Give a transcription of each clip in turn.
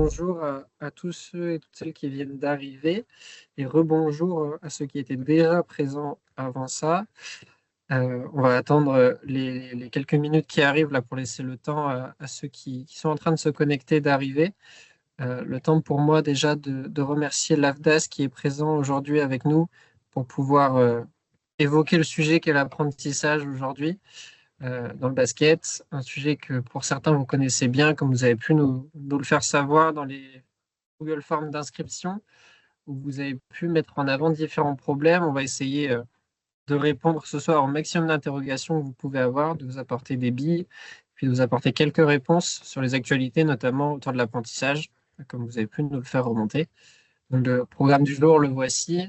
rebonjour à tous ceux et toutes celles qui viennent d'arriver et rebonjour à ceux qui étaient déjà présents avant ça. On va attendre les quelques minutes qui arrivent là pour laisser le temps à ceux qui sont en train de se connecter d'arriver. Le temps pour moi déjà de remercier l'AFDAS qui est présent aujourd'hui avec nous pour pouvoir évoquer le sujet qu'est l'apprentissage aujourd'hui dans le basket, un sujet que pour certains vous connaissez bien, comme vous avez pu nous le faire savoir dans les Google Forms d'inscription, où vous avez pu mettre en avant différents problèmes. On va essayer de répondre ce soir au maximum d'interrogations que vous pouvez avoir, de vous apporter des billes, puis de vous apporter quelques réponses sur les actualités, notamment autour de l'apprentissage, comme vous avez pu nous le faire remonter. Donc, le programme du jour, le voici.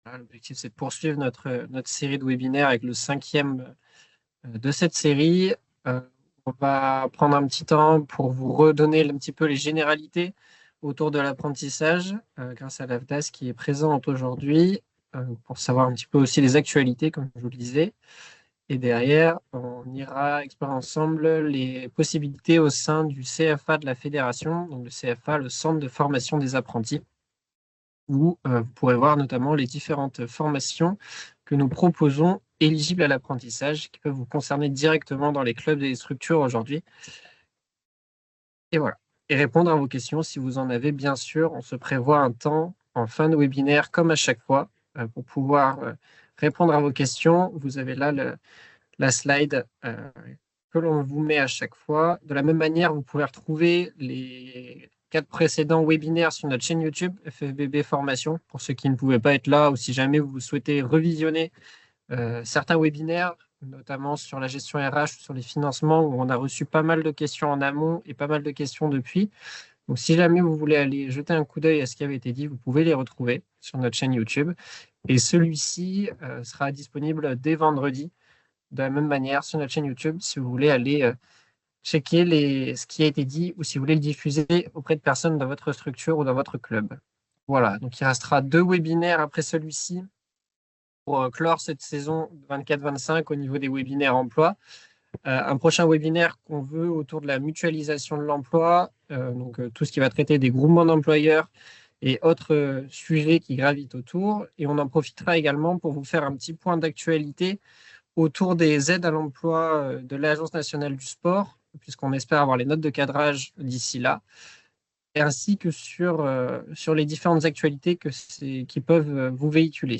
Voilà, l'objectif, c'est de poursuivre notre série de webinaires avec le 5e de cette série. On va prendre un petit temps pour vous redonner un petit peu les généralités autour de l'apprentissage grâce à l'AFDAS qui est présente aujourd'hui pour savoir un petit peu aussi les actualités, comme je vous le disais. Et derrière, on ira explorer ensemble les possibilités au sein du CFA de la fédération, donc le CFA, le Centre de formation des apprentis, où vous pourrez voir notamment les différentes formations que nous proposons éligibles à l'apprentissage, qui peuvent vous concerner directement dans les clubs et les structures aujourd'hui. Et voilà. Et répondre à vos questions si vous en avez, bien sûr. On se prévoit un temps en fin de webinaire, comme à chaque fois, pour pouvoir répondre à vos questions. Vous avez là la slide que l'on vous met à chaque fois. De la même manière, vous pouvez retrouver les 4 précédents webinaires sur notre chaîne YouTube, FFBB Formation, pour ceux qui ne pouvaient pas être là ou si jamais vous souhaitez revisionner certains webinaires, notamment sur la gestion RH, sur les financements, où on a reçu pas mal de questions en amont et pas mal de questions depuis. Donc, si jamais vous voulez aller jeter un coup d'œil à ce qui avait été dit, vous pouvez les retrouver sur notre chaîne YouTube. Et celui-ci sera disponible dès vendredi, de la même manière sur notre chaîne YouTube, si vous voulez aller checker ce qui a été dit ou si vous voulez le diffuser auprès de personnes dans votre structure ou dans votre club. Voilà, donc il restera 2 webinaires après celui-ci pour clore cette saison 24-25 au niveau des webinaires emploi. Un prochain webinaire qu'on veut autour de la mutualisation de l'emploi, donc tout ce qui va traiter des groupements d'employeurs et autres sujets qui gravitent autour. Et on en profitera également pour vous faire un petit point d'actualité autour des aides à l'emploi de l'Agence nationale du sport, puisqu'on espère avoir les notes de cadrage d'ici là, ainsi que sur les différentes actualités qui peuvent vous véhiculer.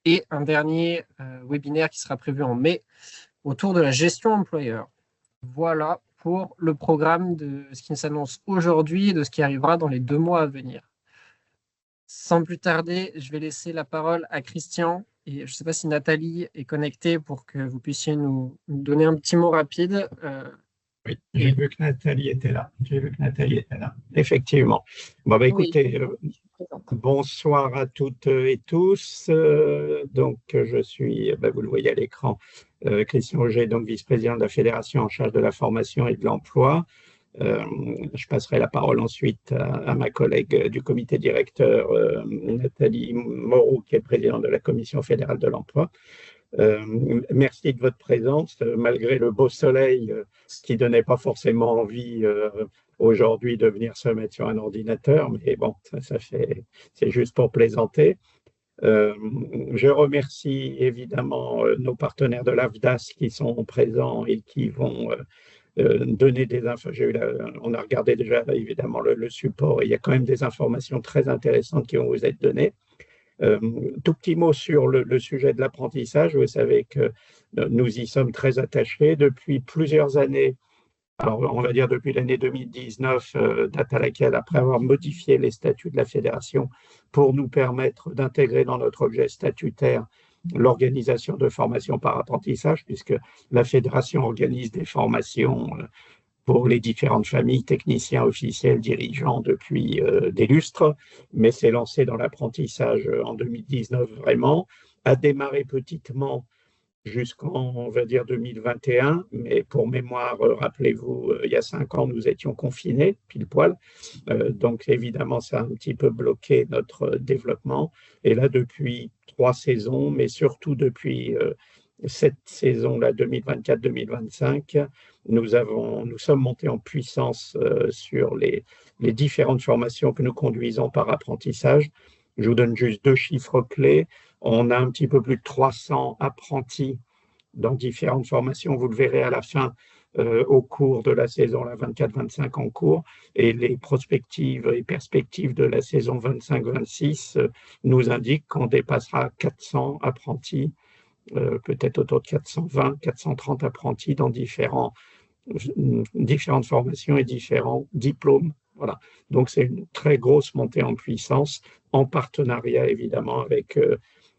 Et un dernier webinaire qui sera prévu en mai autour de la gestion employeur. Voilà pour le programme de ce qui s'annonce aujourd'hui et de ce qui arrivera dans les 2 mois à venir. Sans plus tarder, je vais laisser la parole à Christian. Et je ne sais pas si Nathalie est connectée pour que vous puissiez nous donner un petit mot rapide. Oui, j'ai vu que Nathalie était là. Effectivement. Bon, bah, écoutez, bonsoir à toutes et tous. Donc, je suis, vous le voyez à l'écran, Christian Auger, donc vice-président de la Fédération en charge de la formation et de l'emploi. Je passerai la parole ensuite à ma collègue du comité directeur, Nathalie Moreau, qui est présidente de la Commission fédérale de l'emploi. Merci de votre présence, malgré le beau soleil qui donnait pas forcément envie aujourd'hui de venir se mettre sur un ordinateur, mais bon, c'est juste pour plaisanter. Je remercie évidemment nos partenaires de l'AFDAS qui sont présents et qui vont donner des infos. On a regardé déjà évidemment le support et il y a quand même des informations très intéressantes qui vont vous être données. Tout petit mot sur le sujet de l'apprentissage. Vous savez que nous y sommes très attachés depuis plusieurs années. Alors, on va dire depuis l'année 2019, date à laquelle, après avoir modifié les statuts de la fédération pour nous permettre d'intégrer dans notre objet statutaire l'organisation de formations par apprentissage, puisque la fédération organise des formations pour les différentes familles, techniciens, officiels, dirigeants depuis des lustres, mais s'est lancé dans l'apprentissage en 2019 vraiment, a démarré petitement jusqu'en, on va dire, 2021, mais pour mémoire, rappelez-vous, il y a 5 ans, nous étions confinés, pile poil, donc évidemment, ça a un petit peu bloqué notre développement, et là, depuis 3 saisons, mais surtout depuis cette saison-là 2024-2025, nous sommes montés en puissance sur les différentes formations que nous conduisons par apprentissage. Je vous donne juste 2 chiffres clés. On a un petit peu plus de 300 apprentis dans différentes formations. Vous le verrez à la fin au cours de la saison, la 24-25 en cours, et les prospectives et perspectives de la saison 25-26 nous indiquent qu'on dépassera 400 apprentis, peut-être autour de 420, 430 apprentis dans différentes formations et différents diplômes. Voilà. Donc c'est une très grosse montée en puissance, en partenariat évidemment avec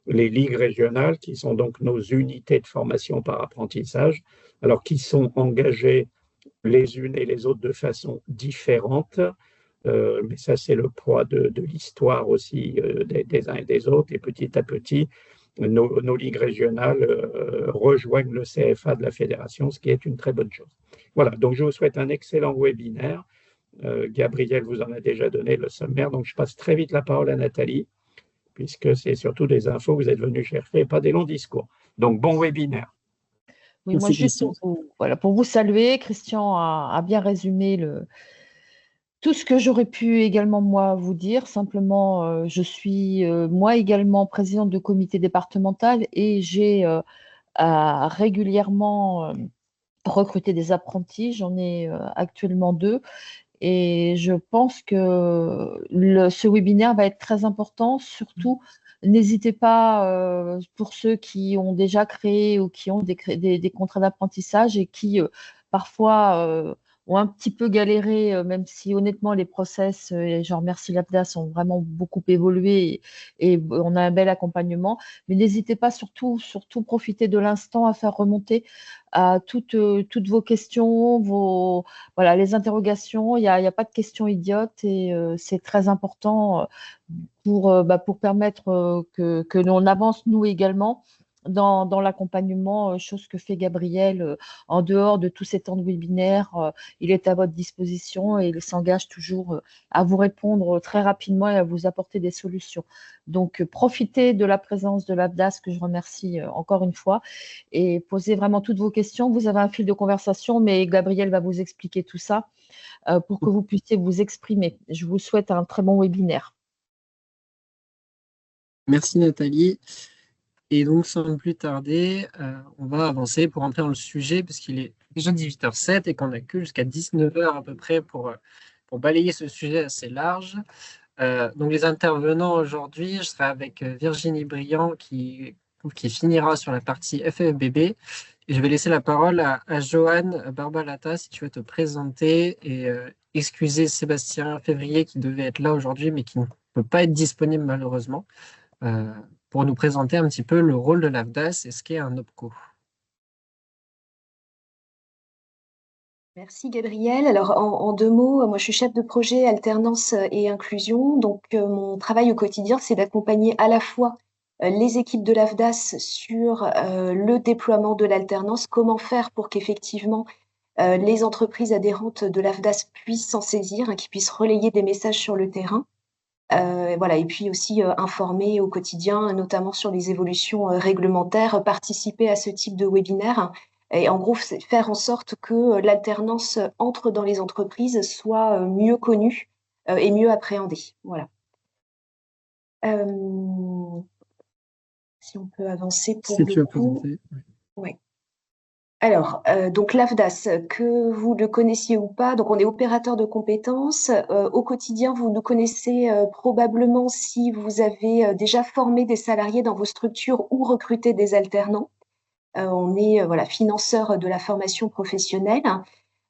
les ligues régionales, qui sont donc nos unités de formation par apprentissage, alors qui sont engagées les unes et les autres de façon différente. Mais ça, c'est le poids de l'histoire aussi des uns et des autres. Et petit à petit, nos ligues régionales rejoignent le CFA de la fédération, ce qui est une très bonne chose. Voilà, donc je vous souhaite un excellent webinaire. Gabriel vous en a déjà donné le sommaire, donc je passe très vite la parole à Nathalie, puisque c'est surtout des infos que vous êtes venus chercher, pas des longs discours. Donc, bon webinaire. Oui, moi, juste pour vous saluer, Christian a bien résumé tout ce que j'aurais pu également, moi, vous dire. Simplement, je suis, moi également, présidente de comité départemental et j'ai régulièrement recruté des apprentis. J'en ai actuellement 2. Et je pense que ce webinaire va être très important. Surtout, n'hésitez pas, pour ceux qui ont déjà créé ou qui ont des contrats d'apprentissage et qui parfois ont un petit peu galéré, même si honnêtement les process, et je remercie l'APDAS, ont vraiment beaucoup évolué et on a un bel accompagnement. Mais n'hésitez pas surtout profiter de l'instant à faire remonter à toutes vos questions, voilà, les interrogations. Il y a pas de questions idiotes et c'est très important pour permettre que l'on avance nous également dans l'accompagnement, chose que fait Gabriel en dehors de tous ces temps de webinaire. Il est à votre disposition et il s'engage toujours à vous répondre très rapidement et à vous apporter des solutions. Donc, profitez de la présence de l'APDAS, que je remercie encore une fois, et posez vraiment toutes vos questions. Vous avez un fil de conversation, mais Gabriel va vous expliquer tout ça pour que vous puissiez vous exprimer. Je vous souhaite un très bon webinaire. Merci Nathalie. Et donc, sans plus tarder, on va avancer pour entrer dans le sujet, parce qu'il est déjà 18h07 et qu'on a que jusqu'à 19h à peu près pour balayer ce sujet assez large. Donc, les intervenants aujourd'hui, je serai avec Virginie Briand qui finira sur la partie FFBB. Et je vais laisser la parole à Johan Barbalata, si tu veux te présenter et excuser Sébastien Février qui devait être là aujourd'hui, mais qui ne peut pas être disponible malheureusement. Pour nous présenter un petit peu le rôle de l'AFDAS et ce qu'est un OPCO. Merci Gabriel. Alors en 2 mots, moi je suis chef de projet alternance et inclusion. Donc mon travail au quotidien, c'est d'accompagner à la fois les équipes de l'AFDAS sur le déploiement de l'alternance, comment faire pour qu'effectivement les entreprises adhérentes de l'AFDAS puissent s'en saisir, qu'ils puissent relayer des messages sur le terrain. Voilà, et puis aussi informer au quotidien, notamment sur les évolutions réglementaires, participer à ce type de webinaire. Et en gros, faire en sorte que l'alternance entre dans les entreprises soit mieux connue et mieux appréhendée. Voilà. Si on peut avancer pour si le tu veux coup. présenter. Ouais. Alors, donc l'AFDAS, que vous le connaissiez ou pas, donc on est opérateur de compétences. Au quotidien, vous nous connaissez probablement si vous avez déjà formé des salariés dans vos structures ou recruté des alternants. On est voilà, financeur de la formation professionnelle.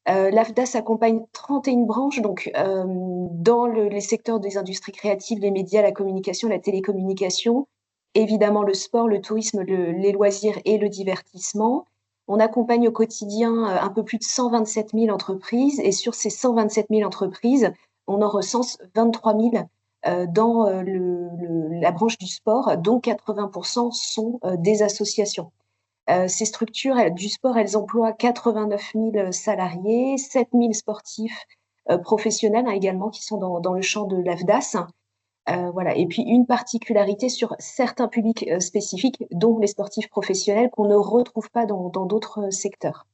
L'AFDAS accompagne 31 branches, donc dans les secteurs des industries créatives, les médias, la communication, la télécommunication, évidemment le sport, le tourisme, les loisirs et le divertissement. On accompagne au quotidien un peu plus de 127 000 entreprises et sur ces 127 000 entreprises, on en recense 23 000 dans la branche du sport, dont 80% sont des associations. Ces structures du sport, elles emploient 89 000 salariés, 7 000 sportifs professionnels également qui sont dans le champ de l'AFDAS. Voilà. Et puis une particularité sur certains publics spécifiques, dont les sportifs professionnels, qu'on ne retrouve pas dans d'autres secteurs.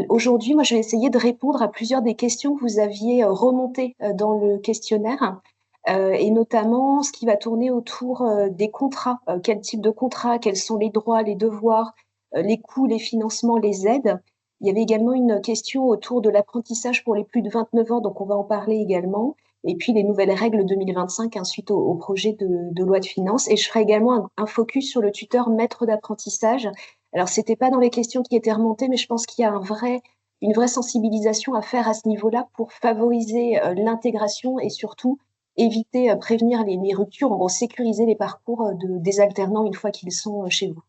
Aujourd'hui, moi, je vais essayer de répondre à plusieurs des questions que vous aviez remontées dans le questionnaire, et notamment ce qui va tourner autour des contrats. Quel type de contrat, quels sont les droits, les devoirs, les coûts, les financements, les aides. Il y avait également une question autour de l'apprentissage pour les plus de 29 ans, donc on va en parler également. Et puis les nouvelles règles 2025 suite au projet de loi de finances. Et je ferai également un focus sur le tuteur maître d'apprentissage. Alors, c'était pas dans les questions qui étaient remontées, mais je pense qu'il y a une vraie sensibilisation à faire à ce niveau-là pour favoriser l'intégration et surtout éviter, prévenir les ruptures, en gros, sécuriser les parcours des alternants une fois qu'ils sont chez vous.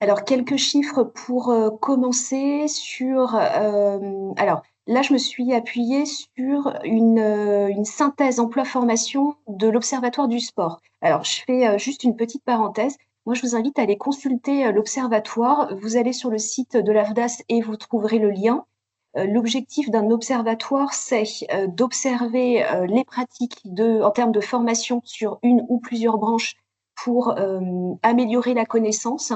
Alors, quelques chiffres pour commencer sur… alors, là, je me suis appuyée sur une synthèse emploi-formation de l'Observatoire du sport. Alors, je fais juste une petite parenthèse. Moi, je vous invite à aller consulter l'Observatoire. Vous allez sur le site de l'AFDAS et vous trouverez le lien. L'objectif d'un observatoire, c'est d'observer les pratiques en termes de formation sur une ou plusieurs branches pour améliorer la connaissance,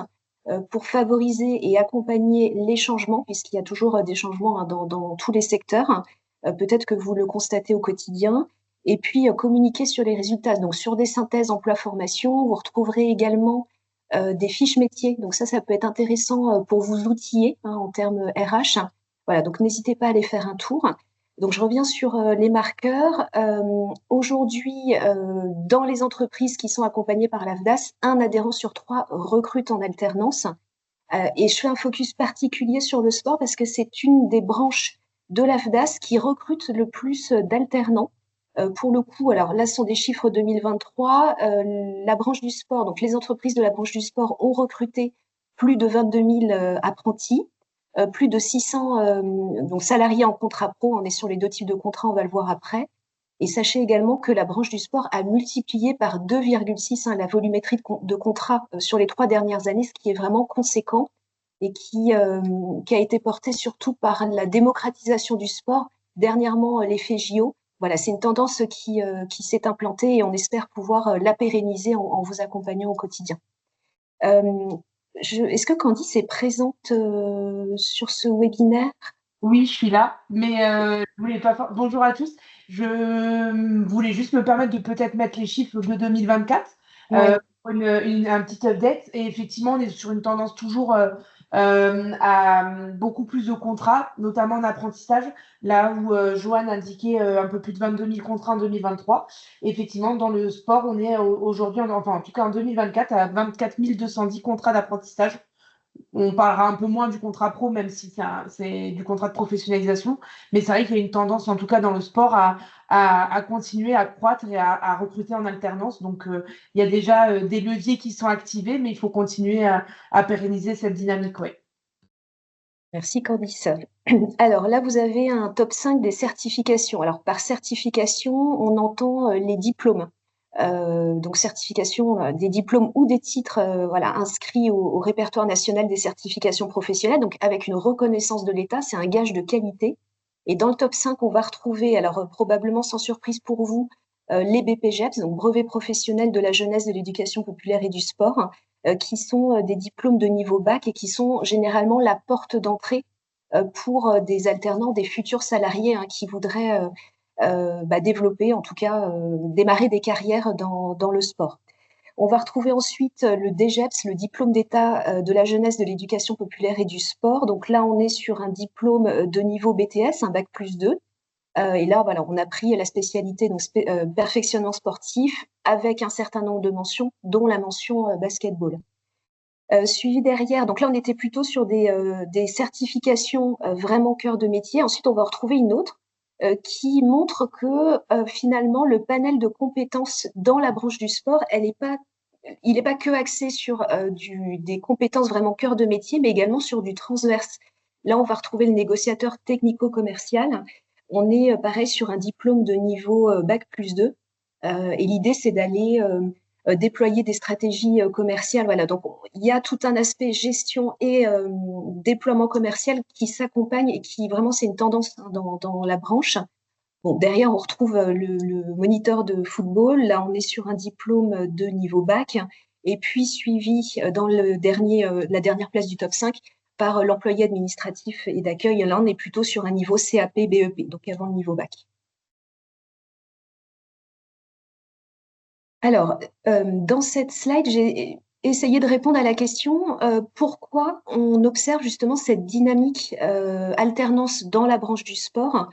pour favoriser et accompagner les changements, puisqu'il y a toujours des changements dans tous les secteurs. Peut-être que vous le constatez au quotidien. Et puis, communiquer sur les résultats. Donc, sur des synthèses emploi-formation, vous retrouverez également des fiches métiers. Donc, ça peut être intéressant pour vous outiller en termes RH. Voilà, donc n'hésitez pas à aller faire un tour. Donc, je reviens sur les marqueurs. Aujourd'hui, dans les entreprises qui sont accompagnées par l'AFDAS, 1 adhérent sur 3 recrute en alternance. Et je fais un focus particulier sur le sport parce que c'est une des branches de l'AFDAS qui recrute le plus d'alternants. Pour le coup, alors là, ce sont des chiffres 2023. La branche du sport, donc les entreprises de la branche du sport ont recruté plus de 22 000 apprentis. Plus de 600 donc salariés en contrat pro. On est sur les 2 types de contrats, on va le voir après. Et sachez également que la branche du sport a multiplié par 2,6 la volumétrie de contrats sur les 3 dernières années, ce qui est vraiment conséquent et qui a été porté surtout par la démocratisation du sport. Dernièrement, l'effet JO. Voilà, c'est une tendance qui s'est implantée et on espère pouvoir la pérenniser en vous accompagnant au quotidien. Est-ce que Candice est présente sur ce webinaire? Oui, je suis là, mais je voulais pas. Bonjour à tous. Je voulais juste me permettre de peut-être mettre les chiffres de 2024, Ouais. un petit update. Et effectivement, on est sur une tendance toujours à beaucoup plus de contrats, notamment en apprentissage, là où Joanne indiquait un peu plus de 22 000 contrats en 2023. Effectivement, dans le sport, on est aujourd'hui, enfin en tout cas en 2024, à 24 210 contrats d'apprentissage. On parlera un peu moins du contrat pro, même si c'est du contrat de professionnalisation. Mais c'est vrai qu'il y a une tendance, en tout cas dans le sport, à continuer à croître et à recruter en alternance. Donc, il y a déjà des leviers qui sont activés, mais il faut continuer à pérenniser cette dynamique. Ouais. Merci Candice. Alors là, vous avez un top 5 des certifications. Alors par certification, on entend les diplômes. Donc certification des diplômes ou des titres inscrits au répertoire national des certifications professionnelles, donc avec une reconnaissance de l'État, c'est un gage de qualité. Et dans le top 5, on va retrouver, alors probablement sans surprise pour vous, les BPGEPS, donc brevets professionnels de la jeunesse, de l'éducation populaire et du sport, qui sont des diplômes de niveau bac et qui sont généralement la porte d'entrée pour des alternants, des futurs salariés qui voudraient développer, en tout cas démarrer des carrières dans le sport. On va retrouver ensuite le DGEPS, le diplôme d'État de la jeunesse, de l'éducation populaire et du sport. Donc là, on est sur un diplôme de niveau BTS, un bac plus 2. Et là, voilà, on a pris la spécialité donc perfectionnement sportif avec un certain nombre de mentions, dont la mention basketball. Suivi derrière, donc là, on était plutôt sur des certifications vraiment cœur de métier. Ensuite, on va retrouver une autre qui montre que finalement, le panel de compétences dans la branche du sport, il n'est pas que axé sur des compétences vraiment cœur de métier, mais également sur du transverse. Là, on va retrouver le négociateur technico-commercial. On est pareil sur un diplôme de niveau bac plus 2. Et l'idée, c'est d'aller déployer des stratégies commerciales. Voilà. Donc, il y a tout un aspect gestion et déploiement commercial qui s'accompagne et qui vraiment, c'est une tendance dans la branche. Bon, derrière, on retrouve le moniteur de football. Là, on est sur un diplôme de niveau bac, et puis suivi dans la dernière place du top 5 par l'employé administratif et d'accueil. Là, on est plutôt sur un niveau CAP, BEP, donc avant le niveau bac. Alors, dans cette slide, j'ai essayé de répondre à la question pourquoi on observe justement cette dynamique alternance dans la branche du sport.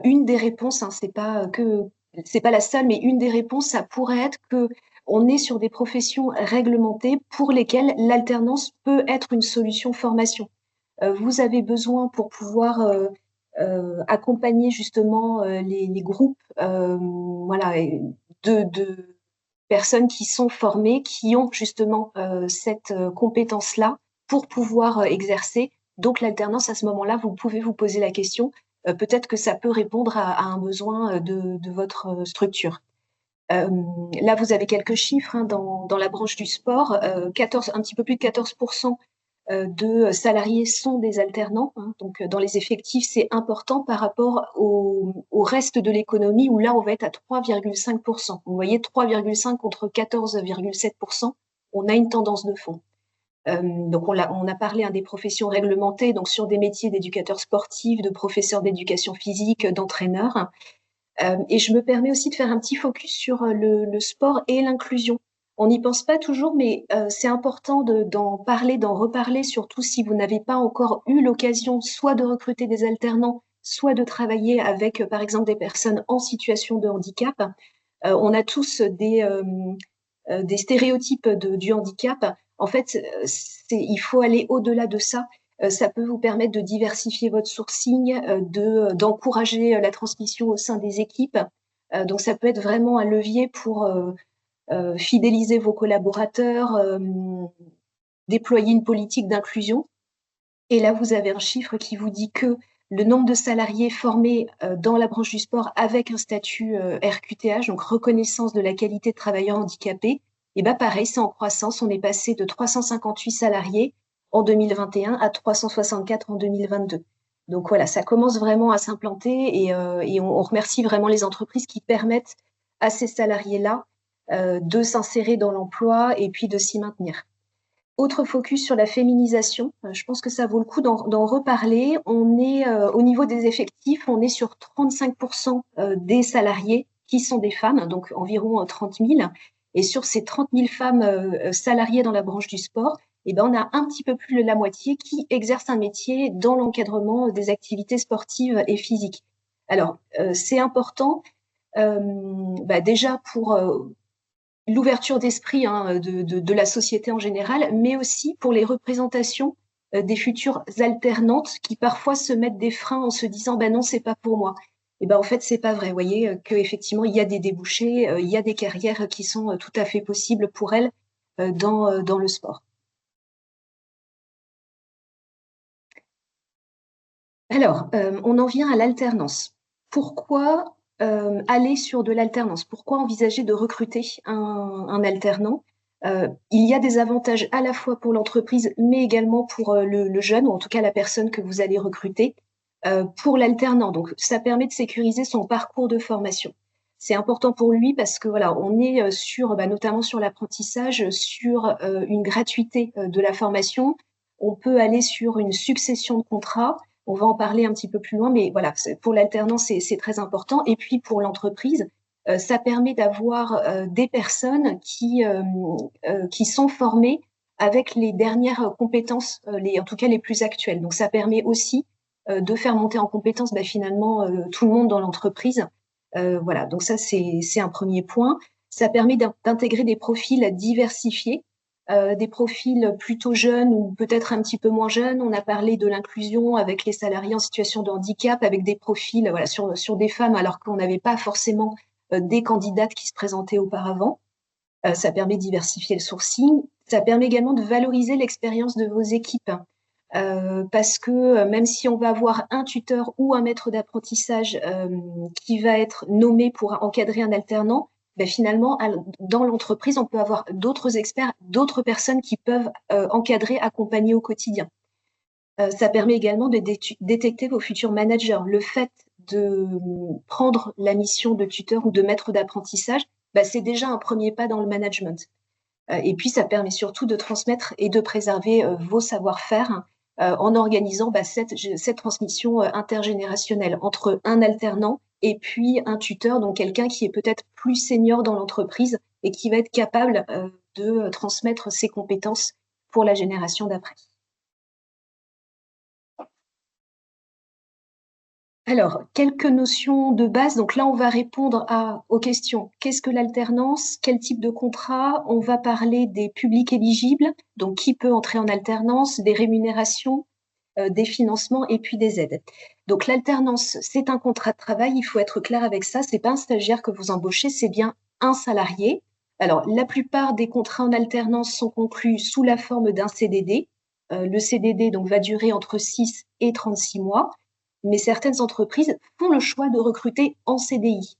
Une des réponses, hein, c'est pas la seule, mais une des réponses, ça pourrait être que on est sur des professions réglementées pour lesquelles l'alternance peut être une solution formation. Vous avez besoin pour pouvoir accompagner justement les groupes, voilà, de personnes qui sont formées, qui ont justement cette compétence-là pour pouvoir exercer. Donc l'alternance, à ce moment-là, vous pouvez vous poser la question. Peut-être que ça peut répondre à un besoin de votre structure. Là, vous avez quelques chiffres hein, dans la branche du sport. Un petit peu plus de 14% de salariés sont des alternants. Hein, donc, dans les effectifs, c'est important par rapport au reste de l'économie où là, on va être à 3,5%. Vous voyez, 3,5 contre 14,7%. On a une tendance de fond. Donc, on a parlé des professions réglementées, donc sur des métiers d'éducateurs sportifs, de professeurs d'éducation physique, d'entraîneurs. Et je me permets aussi de faire un petit focus sur le sport et l'inclusion. On n'y pense pas toujours, mais c'est important d'en parler, d'en reparler, surtout si vous n'avez pas encore eu l'occasion soit de recruter des alternants, soit de travailler avec, par exemple, des personnes en situation de handicap. On a tous des stéréotypes du handicap. En fait, il faut aller au-delà de ça. Ça peut vous permettre de diversifier votre sourcing, d'encourager la transmission au sein des équipes. Donc, ça peut être vraiment un levier pour fidéliser vos collaborateurs, déployer une politique d'inclusion. Et là, vous avez un chiffre qui vous dit que le nombre de salariés formés dans la branche du sport avec un statut RQTH, donc reconnaissance de la qualité de travailleur handicapé, et bien pareil, c'est en croissance. On est passé de 358 salariés en 2021 à 364 en 2022. Donc voilà, ça commence vraiment à s'implanter et on remercie vraiment les entreprises qui permettent à ces salariés-là de s'insérer dans l'emploi et puis de s'y maintenir. Autre focus sur la féminisation, je pense que ça vaut le coup d'en reparler. On est au niveau des effectifs, on est sur 35% des salariés qui sont des femmes, donc environ 30 000. Et sur ces 30 000 femmes salariées dans la branche du sport, eh ben, on a un petit peu plus de la moitié qui exercent un métier dans l'encadrement des activités sportives et physiques. Alors, c'est important déjà pour l'ouverture d'esprit hein, de la société en général, mais aussi pour les représentations des futures alternantes qui parfois se mettent des freins en se disant non, c'est pas pour moi. Et en fait, c'est pas vrai. Vous voyez qu'effectivement, il y a des débouchés, il y a des carrières qui sont tout à fait possibles pour elles dans le sport. Alors, on en vient à l'alternance. Pourquoi aller sur de l'alternance? Pourquoi envisager de recruter un alternant? Il y a des avantages à la fois pour l'entreprise, mais également pour le jeune, ou en tout cas la personne que vous allez recruter. Pour l'alternant, donc ça permet de sécuriser son parcours de formation. C'est important pour lui parce que voilà, on est sur, notamment sur l'apprentissage, sur une gratuité de la formation. On peut aller sur une succession de contrats. On va en parler un petit peu plus loin, mais voilà, pour l'alternance, c'est très important. Et puis pour l'entreprise, ça permet d'avoir des personnes qui sont formées avec les dernières compétences, en tout cas les plus actuelles. Donc ça permet aussi de faire monter en compétences finalement tout le monde dans l'entreprise. Voilà, donc ça c'est un premier point. Ça permet d'intégrer des profils diversifiés. Des profils plutôt jeunes ou peut-être un petit peu moins jeunes. On a parlé de l'inclusion avec les salariés en situation de handicap, avec des profils voilà, sur des femmes, alors qu'on n'avait pas forcément des candidates qui se présentaient auparavant. Ça permet de diversifier le sourcing. Ça permet également de valoriser l'expérience de vos équipes. Parce que même si on va avoir un tuteur ou un maître d'apprentissage qui va être nommé pour encadrer un alternant, finalement, dans l'entreprise, on peut avoir d'autres experts, d'autres personnes qui peuvent encadrer, accompagner au quotidien. Ça permet également de détecter vos futurs managers. Le fait de prendre la mission de tuteur ou de maître d'apprentissage, c'est déjà un premier pas dans le management. Et puis, ça permet surtout de transmettre et de préserver vos savoir-faire en organisant cette transmission intergénérationnelle entre un alternant et puis un tuteur, donc quelqu'un qui est peut-être plus senior dans l'entreprise et qui va être capable de transmettre ses compétences pour la génération d'après. Alors, quelques notions de base. Donc là, on va répondre aux questions. Qu'est-ce que l'alternance? Quel type de contrat? On va parler des publics éligibles, donc qui peut entrer en alternance, des rémunérations, des financements et puis des aides. Donc l'alternance, c'est un contrat de travail, il faut être clair avec ça. C'est pas un stagiaire que vous embauchez, c'est bien un salarié. Alors, la plupart des contrats en alternance sont conclus sous la forme d'un CDD. Le CDD donc, va durer entre 6 et 36 mois. Mais certaines entreprises font le choix de recruter en CDI.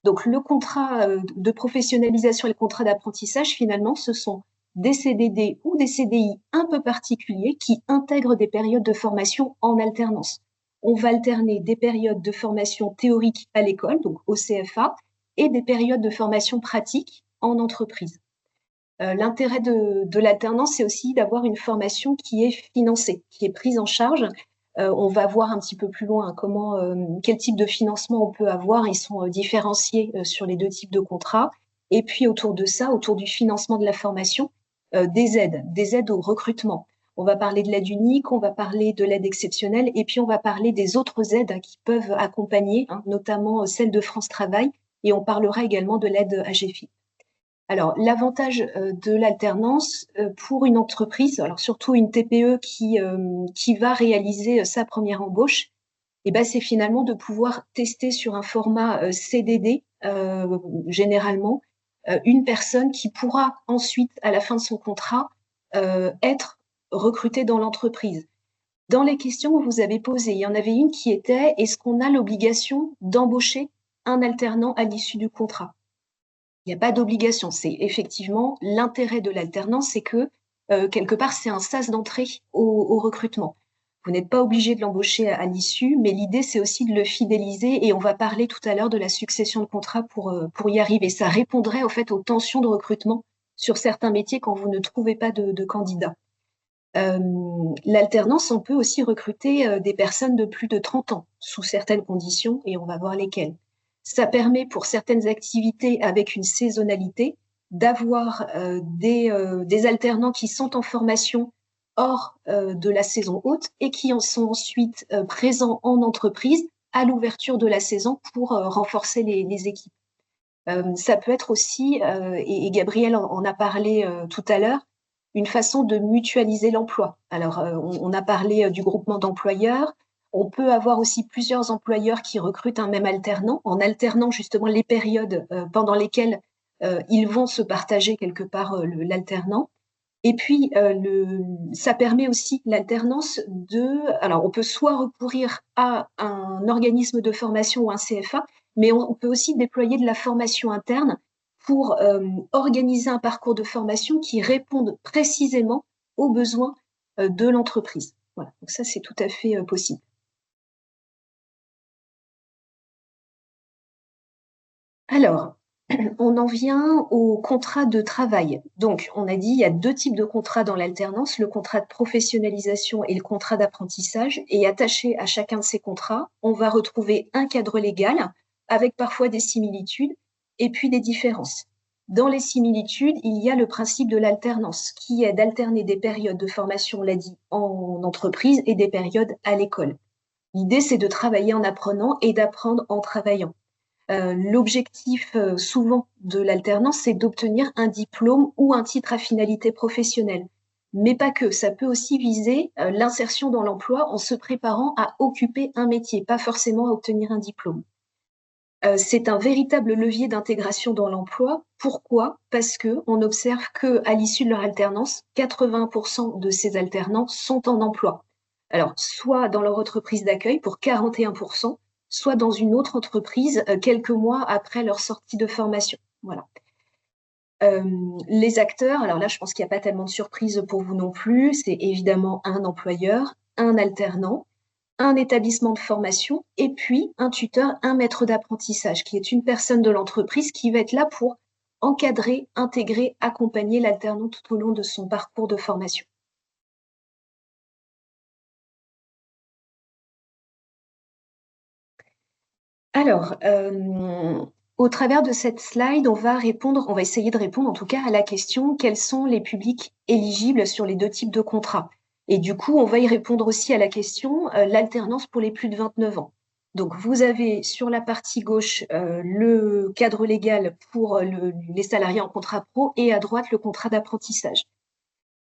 Donc, le contrat de professionnalisation et le contrat d'apprentissage, finalement, ce sont des CDD ou des CDI un peu particuliers qui intègrent des périodes de formation en alternance. On va alterner des périodes de formation théorique à l'école, donc au CFA, et des périodes de formation pratique en entreprise. L'intérêt de l'alternance, c'est aussi d'avoir une formation qui est financée, qui est prise en charge. On va voir un petit peu plus loin quel type de financement on peut avoir. Ils sont différenciés sur les deux types de contrats. Et puis autour de ça, autour du financement de la formation, des aides au recrutement. On va parler de l'aide unique, on va parler de l'aide exceptionnelle, et puis on va parler des autres aides qui peuvent accompagner, notamment celle de France Travail, et on parlera également de l'aide AGFI. Alors, l'avantage de l'alternance pour une entreprise, alors surtout une TPE qui va réaliser sa première embauche, c'est finalement de pouvoir tester sur un format CDD, généralement, une personne qui pourra ensuite, à la fin de son contrat, être recrutée dans l'entreprise. Dans les questions que vous avez posées, il y en avait une qui était: est-ce qu'on a l'obligation d'embaucher un alternant à l'issue du contrat? Il n'y a pas d'obligation. C'est effectivement l'intérêt de l'alternance, c'est que quelque part, c'est un sas d'entrée au recrutement. Vous n'êtes pas obligé de l'embaucher à l'issue, mais l'idée, c'est aussi de le fidéliser, et on va parler tout à l'heure de la succession de contrats pour y arriver. Ça répondrait, au fait, aux tensions de recrutement sur certains métiers quand vous ne trouvez pas de candidats. L'alternance, on peut aussi recruter des personnes de plus de 30 ans, sous certaines conditions, et on va voir lesquelles. Ça permet pour certaines activités avec une saisonnalité d'avoir des alternants qui sont en formation hors de la saison haute et qui en sont ensuite présents en entreprise à l'ouverture de la saison pour renforcer les équipes. Ça peut être aussi, et Gabriel en a parlé tout à l'heure, une façon de mutualiser l'emploi. Alors, on a parlé du groupement d'employeurs. On peut avoir aussi plusieurs employeurs qui recrutent un même alternant, en alternant justement les périodes pendant lesquelles ils vont se partager quelque part l'alternant. Et puis, ça permet aussi l'alternance alors on peut soit recourir à un organisme de formation ou un CFA, mais on peut aussi déployer de la formation interne pour organiser un parcours de formation qui réponde précisément aux besoins de l'entreprise. Voilà, donc ça, c'est tout à fait possible. Alors, on en vient au contrat de travail. Donc, on a dit, il y a deux types de contrats dans l'alternance, le contrat de professionnalisation et le contrat d'apprentissage. Et attaché à chacun de ces contrats, on va retrouver un cadre légal avec parfois des similitudes et puis des différences. Dans les similitudes, il y a le principe de l'alternance qui est d'alterner des périodes de formation, on l'a dit, en entreprise et des périodes à l'école. L'idée, c'est de travailler en apprenant et d'apprendre en travaillant. L'objectif souvent de l'alternance, c'est d'obtenir un diplôme ou un titre à finalité professionnelle. Mais pas que, ça peut aussi viser l'insertion dans l'emploi en se préparant à occuper un métier, pas forcément à obtenir un diplôme. C'est un véritable levier d'intégration dans l'emploi. Pourquoi? Parce qu'on observe qu'à l'issue de leur alternance, 80% de ces alternants sont en emploi. Alors, soit dans leur entreprise d'accueil pour 41%, soit dans une autre entreprise quelques mois après leur sortie de formation. Voilà. Les acteurs, alors là, je pense qu'il n'y a pas tellement de surprise pour vous non plus. C'est évidemment un employeur, un alternant, un établissement de formation et puis un tuteur, un maître d'apprentissage, qui est une personne de l'entreprise qui va être là pour encadrer, intégrer, accompagner l'alternant tout au long de son parcours de formation. Alors, au travers de cette slide, on va essayer de répondre en tout cas à la question quels sont les publics éligibles sur les 2 types de contrats. Et du coup, on va y répondre aussi à la question l'alternance pour les plus de 29 ans. Donc, vous avez sur la partie gauche le cadre légal pour les salariés en contrat pro et à droite le contrat d'apprentissage.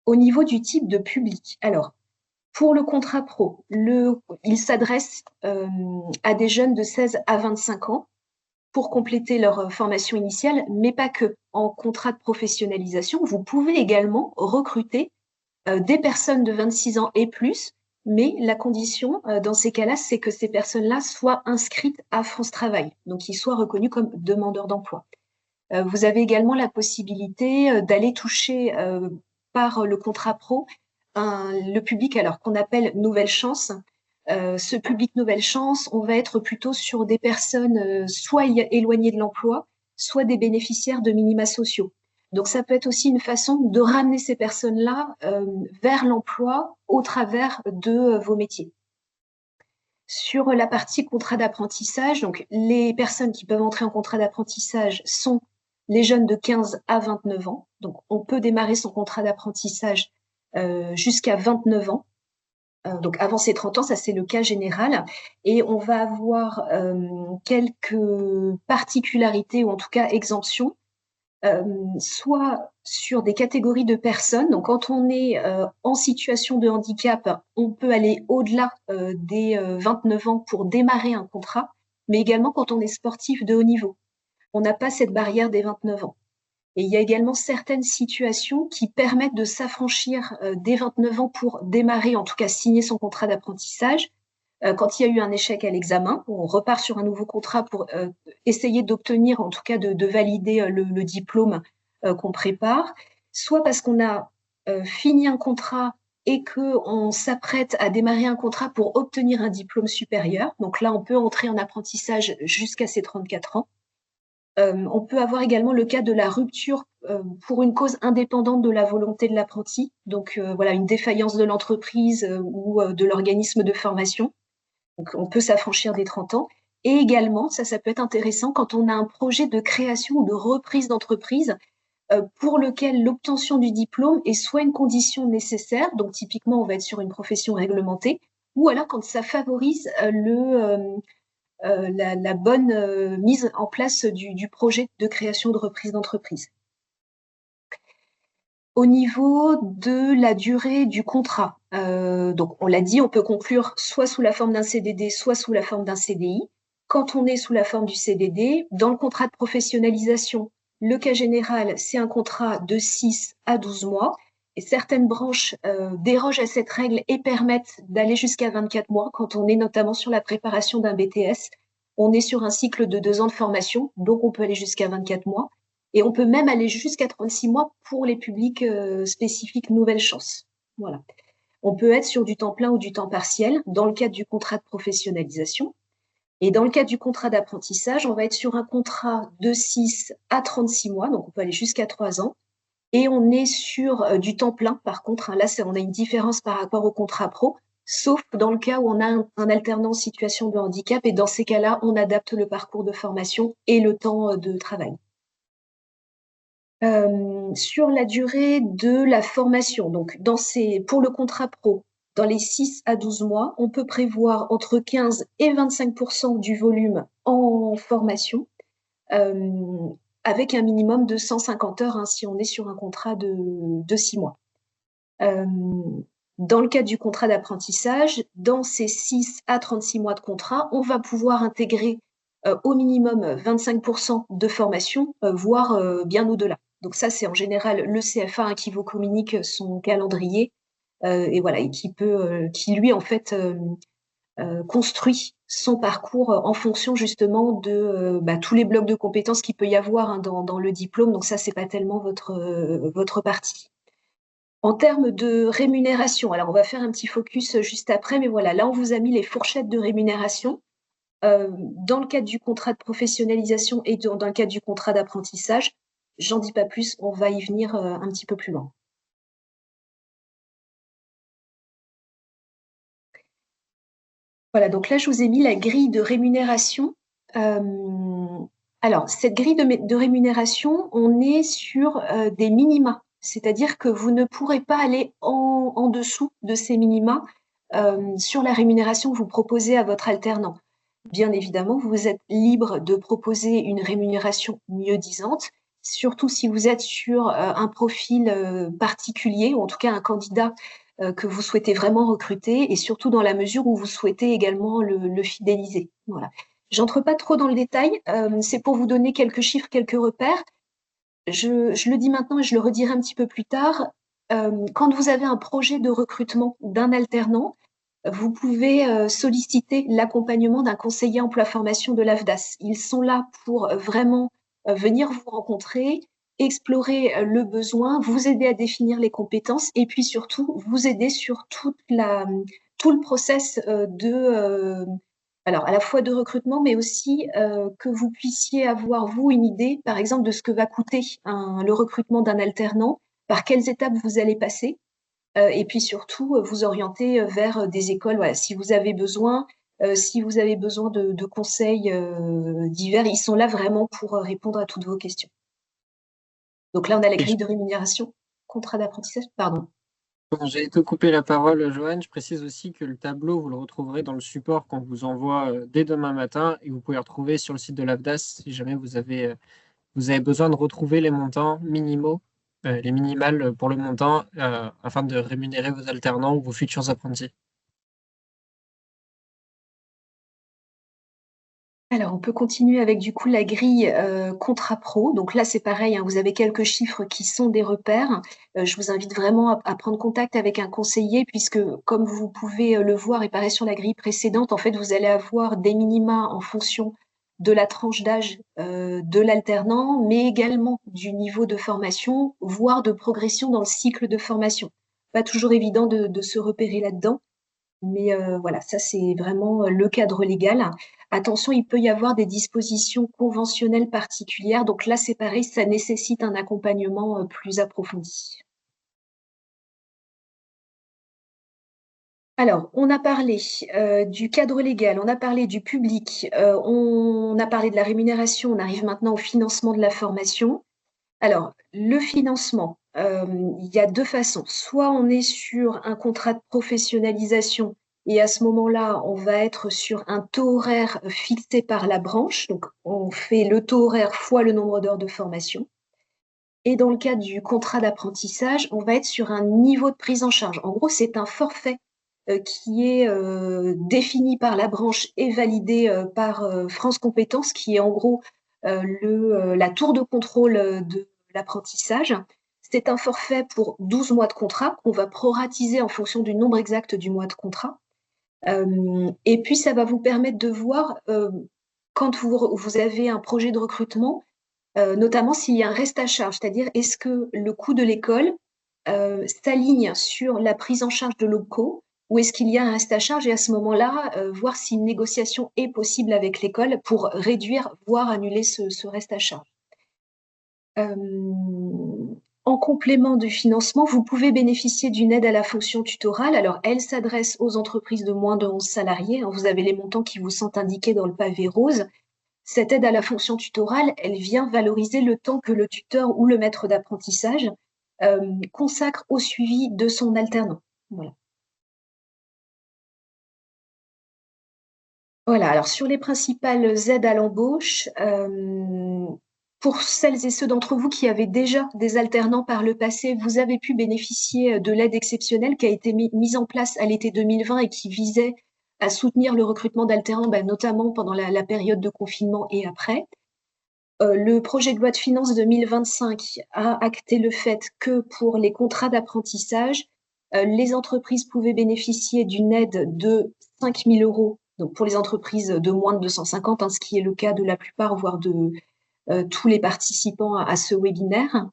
Au niveau du type de public, alors, pour le contrat pro, il s'adresse à des jeunes de 16 à 25 ans pour compléter leur formation initiale, mais pas que. En contrat de professionnalisation, vous pouvez également recruter des personnes de 26 ans et plus, mais la condition dans ces cas-là, c'est que ces personnes-là soient inscrites à France Travail, donc qu'ils soient reconnus comme demandeurs d'emploi. Vous avez également la possibilité d'aller toucher par le contrat pro le public alors qu'on appelle Nouvelle Chance. Ce public Nouvelle Chance, on va être plutôt sur des personnes soit éloignées de l'emploi, soit des bénéficiaires de minima sociaux. Donc ça peut être aussi une façon de ramener ces personnes-là vers l'emploi au travers de vos métiers. Sur la partie contrat d'apprentissage, donc les personnes qui peuvent entrer en contrat d'apprentissage sont les jeunes de 15 à 29 ans. Donc on peut démarrer son contrat d'apprentissage jusqu'à 29 ans. Donc avant ses 30 ans, ça c'est le cas général. Et on va avoir quelques particularités ou en tout cas exemptions, soit sur des catégories de personnes. Donc quand on est en situation de handicap, on peut aller au-delà des 29 ans pour démarrer un contrat, mais également quand on est sportif de haut niveau. On n'a pas cette barrière des 29 ans. Et il y a également certaines situations qui permettent de s'affranchir des 29 ans pour démarrer, en tout cas signer son contrat d'apprentissage. Quand il y a eu un échec à l'examen, on repart sur un nouveau contrat pour essayer d'obtenir, en tout cas de valider le diplôme qu'on prépare, soit parce qu'on a fini un contrat et qu'on s'apprête à démarrer un contrat pour obtenir un diplôme supérieur. Donc là, on peut entrer en apprentissage jusqu'à ses 34 ans. On peut avoir également le cas de la rupture pour une cause indépendante de la volonté de l'apprenti, donc voilà, une défaillance de l'entreprise ou de l'organisme de formation. Donc on peut s'affranchir des 30 ans. Et également, ça peut être intéressant quand on a un projet de création ou de reprise d'entreprise pour lequel l'obtention du diplôme est soit une condition nécessaire, donc typiquement on va être sur une profession réglementée, ou alors quand ça favorise la bonne mise en place du projet de création de reprise d'entreprise. Au niveau de la durée du contrat, donc on l'a dit, on peut conclure soit sous la forme d'un CDD, soit sous la forme d'un CDI. Quand on est sous la forme du CDD, dans le contrat de professionnalisation, le cas général, c'est un contrat de 6 à 12 mois. Et certaines branches dérogent à cette règle et permettent d'aller jusqu'à 24 mois quand on est notamment sur la préparation d'un BTS. On est sur un cycle de 2 ans de formation, donc on peut aller jusqu'à 24 mois. Et on peut même aller jusqu'à 36 mois pour les publics spécifiques Nouvelle Chance. Voilà. On peut être sur du temps plein ou du temps partiel dans le cadre du contrat de professionnalisation. Et dans le cadre du contrat d'apprentissage, on va être sur un contrat de 6 à 36 mois, donc on peut aller jusqu'à 3 ans. Et on est sur du temps plein, par contre. Là, on a une différence par rapport au contrat pro, sauf dans le cas où on a un alternant en situation de handicap. Et dans ces cas-là, on adapte le parcours de formation et le temps de travail. Sur la durée de la formation, donc pour le contrat pro, dans les 6 à 12 mois, on peut prévoir entre 15 et 25% du volume en formation, avec un minimum de 150 heures si on est sur un contrat de 6 mois. Dans le cadre du contrat d'apprentissage, dans ces 6 à 36 mois de contrat, on va pouvoir intégrer au minimum 25% de formation, voire bien au-delà. Donc ça, c'est en général le CFA qui vous communique son calendrier et voilà, et qui lui en fait construit son parcours en fonction justement de tous les blocs de compétences qu'il peut y avoir dans le diplôme. Donc ça, c'est pas tellement votre partie. En termes de rémunération, alors on va faire un petit focus juste après, mais voilà, là on vous a mis les fourchettes de rémunération. Dans le cadre du contrat de professionnalisation et dans le cadre du contrat d'apprentissage, j'en dis pas plus, on va y venir un petit peu plus loin. Voilà, donc là je vous ai mis la grille de rémunération. Alors, cette grille de rémunération, on est sur des minima, c'est-à-dire que vous ne pourrez pas aller en dessous de ces minima sur la rémunération que vous proposez à votre alternant. Bien évidemment, vous êtes libre de proposer une rémunération mieux-disante, surtout si vous êtes sur un profil particulier, ou en tout cas un candidat que vous souhaitez vraiment recruter, et surtout dans la mesure où vous souhaitez également le fidéliser. Voilà. J'entre pas trop dans le détail, c'est pour vous donner quelques chiffres, quelques repères. Je le dis maintenant et je le redirai un petit peu plus tard. Quand vous avez un projet de recrutement d'un alternant, vous pouvez solliciter l'accompagnement d'un conseiller emploi-formation de l'AFDAS. Ils sont là pour vraiment venir vous rencontrer, explorer le besoin, vous aider à définir les compétences et puis surtout vous aider sur tout le process alors à la fois de recrutement, mais aussi que vous puissiez avoir, vous, une idée, par exemple, de ce que va coûter le recrutement d'un alternant, par quelles étapes vous allez passer. Et puis surtout, vous orienter vers des écoles. Voilà, si vous avez besoin de conseils divers, ils sont là vraiment pour répondre à toutes vos questions. Donc là, on a la grille de rémunération, contrat d'apprentissage, pardon. Bon, j'ai te couper la parole, Joanne. Je précise aussi que le tableau, vous le retrouverez dans le support qu'on vous envoie dès demain matin et vous pouvez le retrouver sur le site de l'AFDAS si jamais vous avez besoin de retrouver les montants minimaux, les minimales pour le montant afin de rémunérer vos alternants ou vos futurs apprentis. Alors, on peut continuer avec du coup la grille contrat pro. Donc là, c'est pareil, hein, vous avez quelques chiffres qui sont des repères. Je vous invite vraiment à prendre contact avec un conseiller puisque, comme vous pouvez le voir et pareil sur la grille précédente, en fait, vous allez avoir des minima en fonction de la tranche d'âge de l'alternant, mais également du niveau de formation, voire de progression dans le cycle de formation. Pas toujours évident de se repérer là-dedans. Mais voilà, ça c'est vraiment le cadre légal. Attention, il peut y avoir des dispositions conventionnelles particulières. Donc là, c'est pareil, ça nécessite un accompagnement plus approfondi. Alors, on a parlé du cadre légal, on a parlé du public, on a parlé de la rémunération, on arrive maintenant au financement de la formation. Alors, le financement, il y a deux façons. Soit on est sur un contrat de professionnalisation et à ce moment-là, on va être sur un taux horaire fixé par la branche. Donc, on fait le taux horaire fois le nombre d'heures de formation. Et dans le cas du contrat d'apprentissage, on va être sur un niveau de prise en charge. En gros, c'est un forfait qui est défini par la branche et validé par France Compétences, qui est en gros la tour de contrôle de l'apprentissage. C'est un forfait pour 12 mois de contrat qu'on va proratiser en fonction du nombre exact du mois de contrat. Et puis, ça va vous permettre de voir quand vous avez un projet de recrutement, notamment s'il y a un reste à charge, c'est-à-dire est-ce que le coût de l'école s'aligne sur la prise en charge de locaux ou est-ce qu'il y a un reste à charge et à ce moment-là, voir si une négociation est possible avec l'école pour réduire, voire annuler ce reste à charge. En complément de financement, vous pouvez bénéficier d'une aide à la fonction tutorale. Alors, elle s'adresse aux entreprises de moins de 11 salariés. Vous avez les montants qui vous sont indiqués dans le pavé rose. Cette aide à la fonction tutorale, elle vient valoriser le temps que le tuteur ou le maître d'apprentissage consacre au suivi de son alternant. Voilà. Voilà, alors sur les principales aides à l'embauche, pour celles et ceux d'entre vous qui avaient déjà des alternants par le passé, vous avez pu bénéficier de l'aide exceptionnelle qui a été mise en place à l'été 2020 et qui visait à soutenir le recrutement d'alternants, notamment pendant la période de confinement et après. Le projet de loi de finances 2025 a acté le fait que pour les contrats d'apprentissage, les entreprises pouvaient bénéficier d'une aide de 5 000 €, donc pour les entreprises de moins de 250, ce qui est le cas de la plupart, voire de tous les participants à ce webinaire.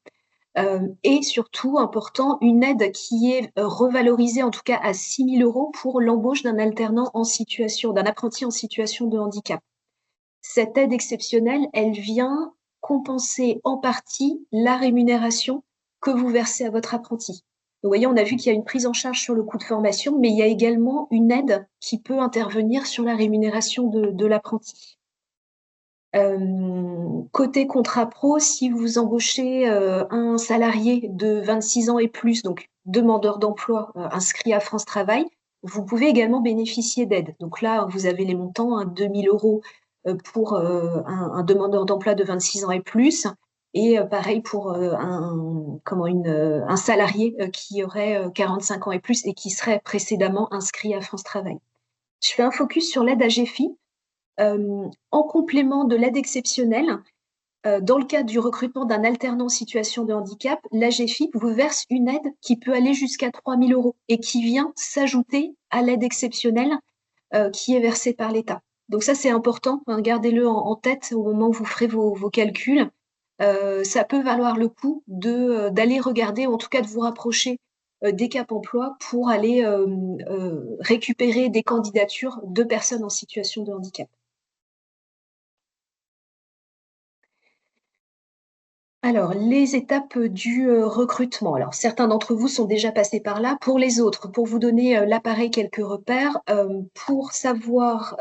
Et surtout, important, une aide qui est revalorisée en tout cas à 6 000 € pour l'embauche d'un alternant d'un apprenti en situation de handicap. Cette aide exceptionnelle, elle vient compenser en partie la rémunération que vous versez à votre apprenti. Donc, vous voyez, on a vu qu'il y a une prise en charge sur le coût de formation, mais il y a également une aide qui peut intervenir sur la rémunération de l'apprenti. Côté contrat pro, si vous embauchez un salarié de 26 ans et plus, donc demandeur d'emploi inscrit à France Travail, vous pouvez également bénéficier d'aides. Donc là, vous avez les montants, 2 000 € pour un demandeur d'emploi de 26 ans et plus, et pareil pour un salarié qui aurait 45 ans et plus et qui serait précédemment inscrit à France Travail. Je fais un focus sur l'aide AGEFI. En complément de l'aide exceptionnelle, dans le cadre du recrutement d'un alternant en situation de handicap, l'AGEFIP vous verse une aide qui peut aller jusqu'à 3 000 € et qui vient s'ajouter à l'aide exceptionnelle qui est versée par l'État. Donc ça, c'est important, hein, gardez-le en tête au moment où vous ferez vos calculs. Ça peut valoir le coup d'aller regarder, ou en tout cas de vous rapprocher des Cap Emploi pour aller récupérer des candidatures de personnes en situation de handicap. Alors, les étapes du recrutement. Alors, certains d'entre vous sont déjà passés par là. Pour les autres, pour vous donner là pareil quelques repères, pour savoir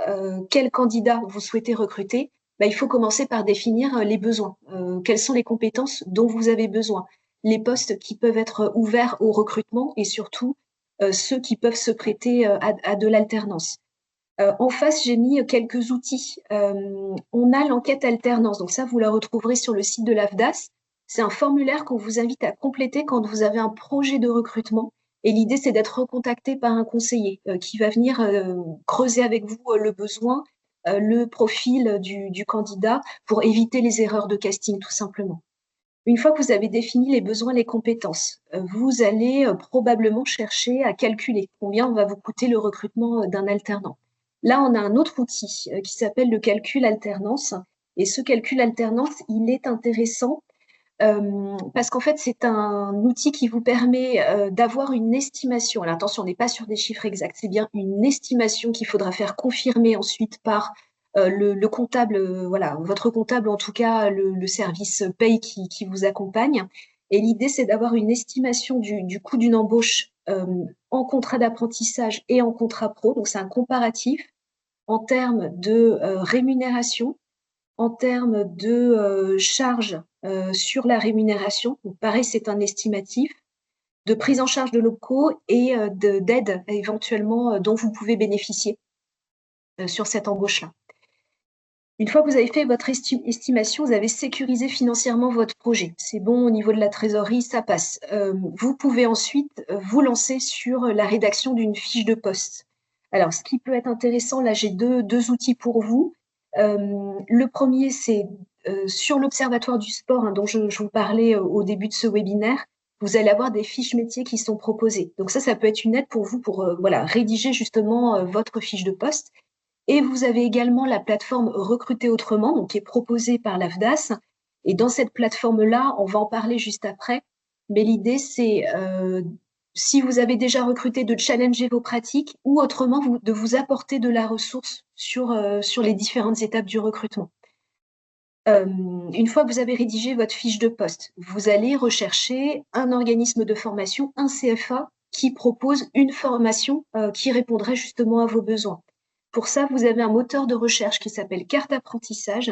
quel candidat vous souhaitez recruter, il faut commencer par définir les besoins. Quelles sont les compétences dont vous avez besoin? Les postes qui peuvent être ouverts au recrutement et surtout ceux qui peuvent se prêter à de l'alternance. En face, j'ai mis quelques outils. On a l'enquête alternance. Donc ça, vous la retrouverez sur le site de l'AFDAS. C'est un formulaire qu'on vous invite à compléter quand vous avez un projet de recrutement. Et l'idée, c'est d'être recontacté par un conseiller qui va venir creuser avec vous le besoin, le profil du candidat pour éviter les erreurs de casting, tout simplement. Une fois que vous avez défini les besoins, les compétences, vous allez probablement chercher à calculer combien va vous coûter le recrutement d'un alternant. Là, on a un autre outil qui s'appelle le calcul alternance. Et ce calcul alternance, il est intéressant parce qu'en fait, c'est un outil qui vous permet d'avoir une estimation. Alors attention, on n'est pas sur des chiffres exacts, c'est bien une estimation qu'il faudra faire confirmer ensuite par le comptable, voilà, votre comptable, en tout cas, le service paye qui vous accompagne. Et l'idée, c'est d'avoir une estimation du coût d'une embauche en contrat d'apprentissage et en contrat pro. Donc, c'est un comparatif en termes de rémunération, en termes de charges sur la rémunération. Donc, pareil, c'est un estimatif de prise en charge de locaux et d'aide éventuellement dont vous pouvez bénéficier sur cette embauche-là. Une fois que vous avez fait votre estimation, vous avez sécurisé financièrement votre projet. C'est bon, au niveau de la trésorerie, ça passe. Vous pouvez ensuite vous lancer sur la rédaction d'une fiche de poste. Alors, ce qui peut être intéressant, là, j'ai deux outils pour vous. Le premier, c'est sur l'Observatoire du sport, hein, dont je vous parlais au début de ce webinaire. Vous allez avoir des fiches métiers qui sont proposées. Donc ça peut être une aide pour vous pour rédiger justement votre fiche de poste. Et vous avez également la plateforme Recruter autrement, donc qui est proposée par l'AFDAS. Et dans cette plateforme-là, on va en parler juste après. Mais l'idée, c'est, si vous avez déjà recruté, de challenger vos pratiques ou autrement de vous apporter de la ressource sur les différentes étapes du recrutement. Une fois que vous avez rédigé votre fiche de poste, vous allez rechercher un organisme de formation, un CFA, qui propose une formation qui répondrait justement à vos besoins. Pour ça, vous avez un moteur de recherche qui s'appelle Carte Apprentissage.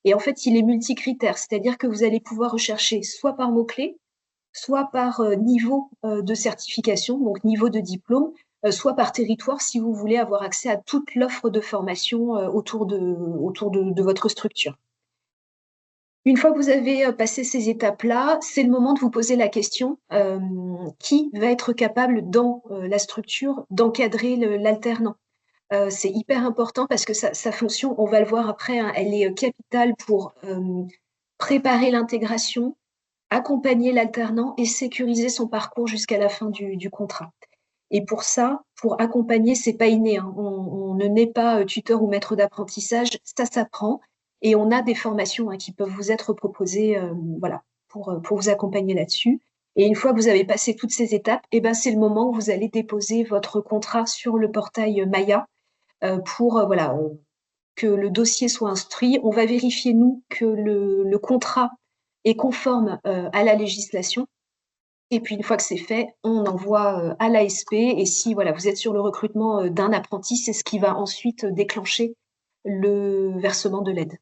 Et en fait, il est multicritère, c'est-à-dire que vous allez pouvoir rechercher soit par mots-clés, soit par niveau de certification, donc niveau de diplôme, soit par territoire si vous voulez avoir accès à toute l'offre de formation autour de votre structure. Une fois que vous avez passé ces étapes-là, c'est le moment de vous poser la question qui va être capable dans la structure d'encadrer l'alternant. C'est hyper important parce que sa fonction, on va le voir après, hein, elle est capitale pour préparer l'intégration, accompagner l'alternant et sécuriser son parcours jusqu'à la fin du contrat. Et pour ça, pour accompagner, c'est pas inné, hein. On ne naît pas tuteur ou maître d'apprentissage, ça s'apprend. Et on a des formations qui peuvent vous être proposées, voilà, pour vous accompagner là-dessus. Et une fois que vous avez passé toutes ces étapes, c'est le moment où vous allez déposer votre contrat sur le portail Maya pour que le dossier soit instruit. On va vérifier, nous, que le contrat est conforme à la législation. Et puis, une fois que c'est fait, on envoie à l'ASP. Et si vous êtes sur le recrutement d'un apprenti, c'est ce qui va ensuite déclencher le versement de l'aide.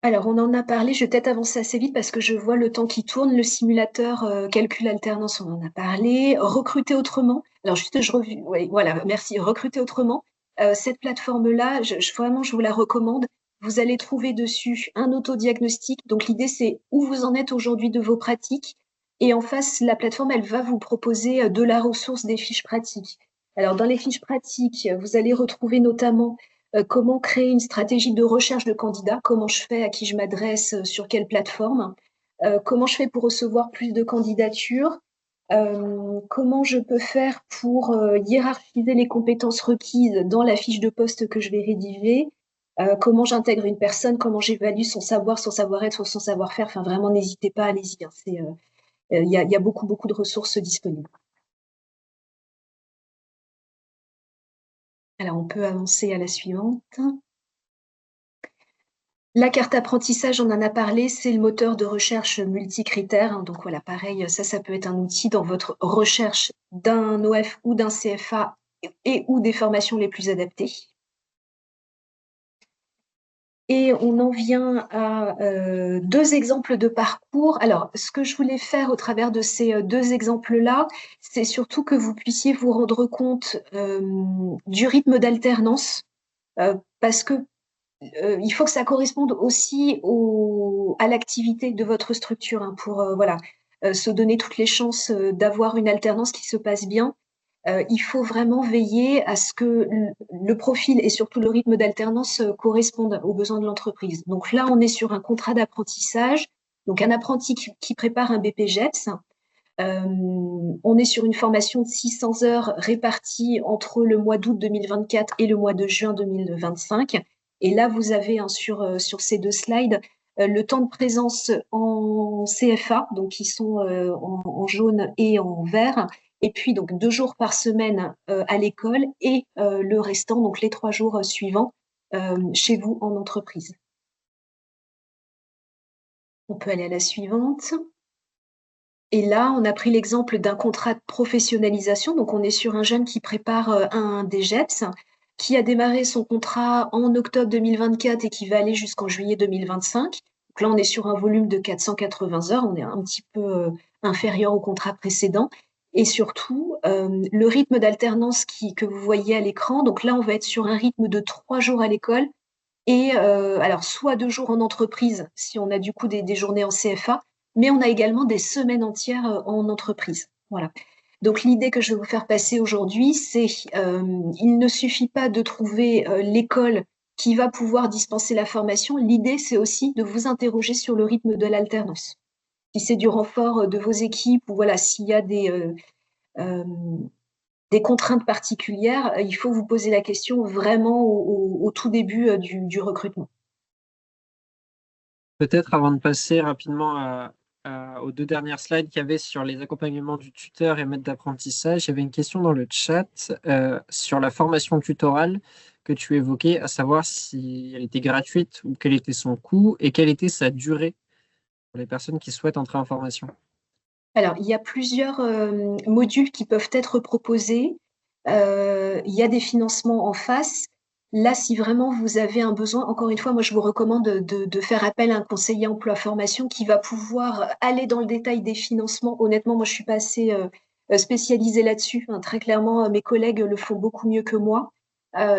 Alors, on en a parlé, je vais peut-être avancer assez vite parce que je vois le temps qui tourne. Le simulateur calcul alternance, on en a parlé. Recruter autrement. Alors, juste, merci. Recruter autrement. Cette plateforme-là, vraiment, je vous la recommande. Vous allez trouver dessus un autodiagnostic. Donc, l'idée, c'est où vous en êtes aujourd'hui de vos pratiques. Et en face, la plateforme, elle va vous proposer de la ressource des fiches pratiques. Alors, dans les fiches pratiques, vous allez retrouver notamment comment créer une stratégie de recherche de candidats, comment je fais, à qui je m'adresse, sur quelle plateforme, comment je fais pour recevoir plus de candidatures, comment je peux faire pour hiérarchiser les compétences requises dans la fiche de poste que je vais rédiger, comment j'intègre une personne, comment j'évalue son savoir, son savoir-être, son savoir-faire. Enfin, vraiment, n'hésitez pas, allez-y. Il y a beaucoup, beaucoup de ressources disponibles. Alors, on peut avancer à la suivante. La carte apprentissage, on en a parlé, c'est le moteur de recherche multicritère. Donc voilà, pareil, ça peut être un outil dans votre recherche d'un OF ou d'un CFA et ou des formations les plus adaptées. Et on en vient à 2 exemples de parcours. Alors, ce que je voulais faire au travers de ces 2 exemples-là, c'est surtout que vous puissiez vous rendre compte du rythme d'alternance, parce que il faut que ça corresponde aussi à l'activité de votre structure, pour se donner toutes les chances d'avoir une alternance qui se passe bien. Il faut vraiment veiller à ce que le profil et surtout le rythme d'alternance correspondent aux besoins de l'entreprise. Donc là, on est sur un contrat d'apprentissage, donc un apprenti qui prépare un BPGEPS. On est sur une formation de 600 heures réparties entre le mois d'août 2024 et le mois de juin 2025. Et là, vous avez sur ces 2 slides le temps de présence en CFA, donc qui sont en jaune et en vert, et puis donc 2 jours par semaine à l'école et le restant, donc les 3 jours suivants, chez vous en entreprise. On peut aller à la suivante. Et là, on a pris l'exemple d'un contrat de professionnalisation. Donc, on est sur un jeune qui prépare un DGEPS, qui a démarré son contrat en octobre 2024 et qui va aller jusqu'en juillet 2025. Donc là, on est sur un volume de 480 heures. On est un petit peu inférieur au contrat précédent. Et surtout, le rythme d'alternance que vous voyez à l'écran. Donc là, on va être sur un rythme de 3 jours à l'école et alors soit 2 jours en entreprise, si on a du coup des journées en CFA, mais on a également des semaines entières en entreprise. Voilà. Donc l'idée que je vais vous faire passer aujourd'hui, c'est il ne suffit pas de trouver l'école qui va pouvoir dispenser la formation. L'idée, c'est aussi de vous interroger sur le rythme de l'alternance. Si c'est du renfort de vos équipes ou s'il y a des contraintes particulières, il faut vous poser la question vraiment au tout début du recrutement. Peut-être avant de passer rapidement aux 2 dernières slides qu'il y avait sur les accompagnements du tuteur et maître d'apprentissage, il y avait une question dans le chat sur la formation tutorale que tu évoquais, à savoir si elle était gratuite ou quel était son coût et quelle était sa durée pour les personnes qui souhaitent entrer en formation. Alors, il y a plusieurs modules qui peuvent être proposés. Il y a des financements en face. Là, si vraiment vous avez un besoin, encore une fois, moi, je vous recommande de faire appel à un conseiller emploi-formation qui va pouvoir aller dans le détail des financements. Honnêtement, moi, je suis pas assez spécialisée là-dessus. Très clairement, mes collègues le font beaucoup mieux que moi.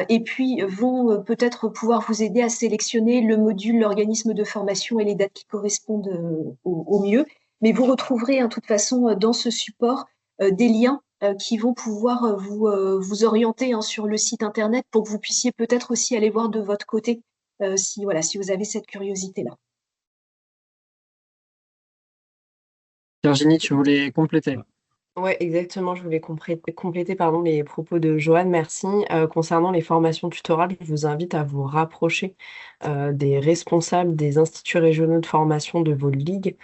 Et puis, vont peut-être pouvoir vous aider à sélectionner le module, l'organisme de formation et les dates qui correspondent au mieux. Mais vous retrouverez, de toute façon, dans ce support, des liens qui vont pouvoir vous orienter sur le site internet pour que vous puissiez peut-être aussi aller voir de votre côté si vous avez cette curiosité-là. Virginie, tu voulais compléter? Ouais, exactement. Je voulais compléter pardon, les propos de Joanne. Merci. Concernant les formations tutorales, je vous invite à vous rapprocher des responsables des instituts régionaux de formation de vos ligues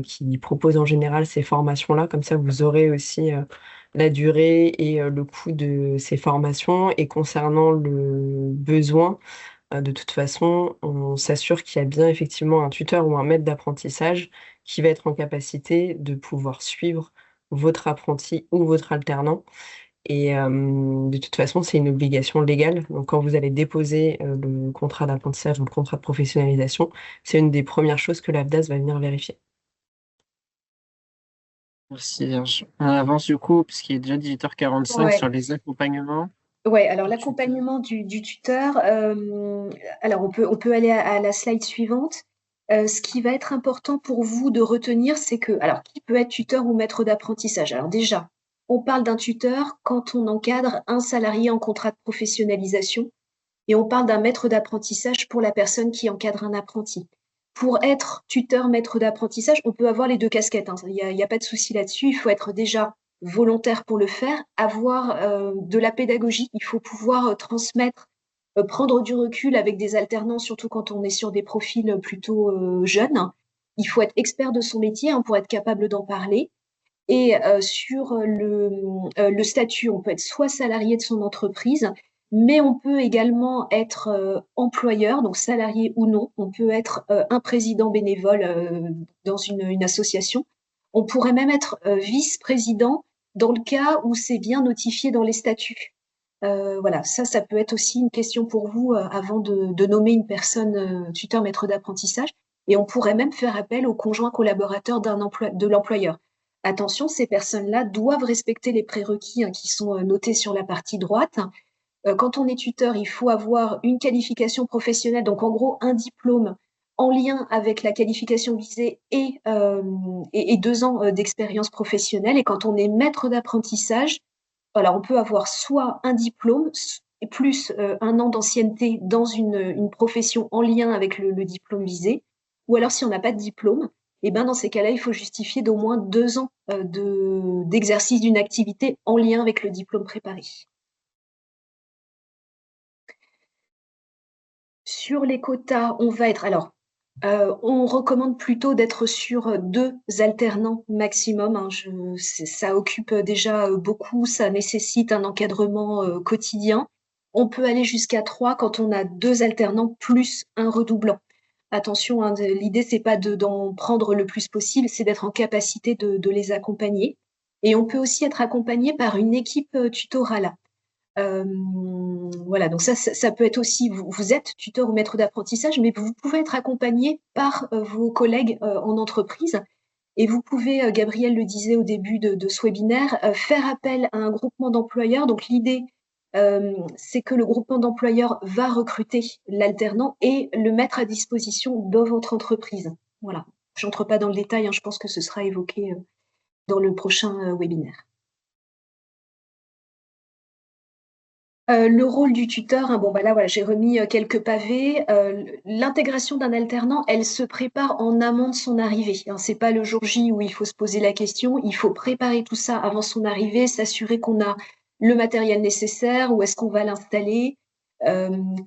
qui proposent en général ces formations-là. Comme ça, vous aurez aussi la durée et le coût de ces formations. Et concernant le besoin, de toute façon, on s'assure qu'il y a bien effectivement un tuteur ou un maître d'apprentissage qui va être en capacité de pouvoir suivre votre apprenti ou votre alternant. Et de toute façon, c'est une obligation légale. Donc, quand vous allez déposer le contrat d'apprentissage ou le contrat de professionnalisation, c'est une des premières choses que l'AFDAS va venir vérifier. Merci Vierge. On avance du coup, puisqu'il est déjà 18h45 Ouais. sur les accompagnements. Ouais, alors l'accompagnement du tuteur, alors on peut aller à la slide suivante. Ce qui va être important pour vous de retenir, c'est que, alors, qui peut être tuteur ou maître d'apprentissage? Alors déjà, on parle d'un tuteur quand on encadre un salarié en contrat de professionnalisation et on parle d'un maître d'apprentissage pour la personne qui encadre un apprenti. Pour être tuteur, maître d'apprentissage, on peut avoir les deux casquettes, hein. Il y a pas de souci là-dessus. Il faut être déjà volontaire pour le faire, avoir de la pédagogie. Il faut pouvoir transmettre, prendre du recul avec des alternants, surtout quand on est sur des profils plutôt jeunes. Il faut être expert de son métier, hein, pour être capable d'en parler. Et sur le statut, on peut être soit salarié de son entreprise, mais on peut également être employeur, donc salarié ou non. On peut être un président bénévole dans une association. On pourrait même être vice-président dans le cas où c'est bien notifié dans les statuts. Voilà, ça peut être aussi une question pour vous avant de nommer une personne tuteur maître d'apprentissage. Et on pourrait même faire appel au conjoint collaborateur de l'employeur. Attention, ces personnes-là doivent respecter les prérequis, hein, qui sont notés sur la partie droite. Quand on est tuteur, il faut avoir une qualification professionnelle, donc en gros un diplôme en lien avec la qualification visée et 2 ans d'expérience professionnelle. Et quand on est maître d'apprentissage, voilà, on peut avoir soit un diplôme plus 1 an d'ancienneté dans une profession en lien avec le diplôme visé, ou alors si on n'a pas de diplôme, et ben dans ces cas-là, il faut justifier d'au moins 2 ans d'exercice d'une activité en lien avec le diplôme préparé. Sur les quotas, on va être alors, on recommande plutôt d'être sur 2 alternants maximum, hein. Ça occupe déjà beaucoup, ça nécessite un encadrement quotidien. On peut aller jusqu'à 3 quand on a 2 alternants plus un redoublant. Attention, hein, l'idée, c'est pas d'en prendre le plus possible, c'est d'être en capacité de les accompagner. Et on peut aussi être accompagné par une équipe tutorale. Voilà, donc ça peut être aussi, vous êtes tuteur ou maître d'apprentissage, mais vous pouvez être accompagné par vos collègues en entreprise. Et vous pouvez, Gabriel le disait au début de ce webinaire, faire appel à un groupement d'employeurs. Donc l'idée, c'est que le groupement d'employeurs va recruter l'alternant et le mettre à disposition dans votre entreprise. Voilà, je n'entre pas dans le détail, hein, je pense que ce sera évoqué dans le prochain webinaire. Le rôle du tuteur, hein, bon, bah là, voilà, j'ai remis quelques pavés. L'intégration d'un alternant, elle se prépare en amont de son arrivée, hein. C'est pas le jour J où il faut se poser la question. Il faut préparer tout ça avant son arrivée, s'assurer qu'on a le matériel nécessaire, où est-ce qu'on va l'installer,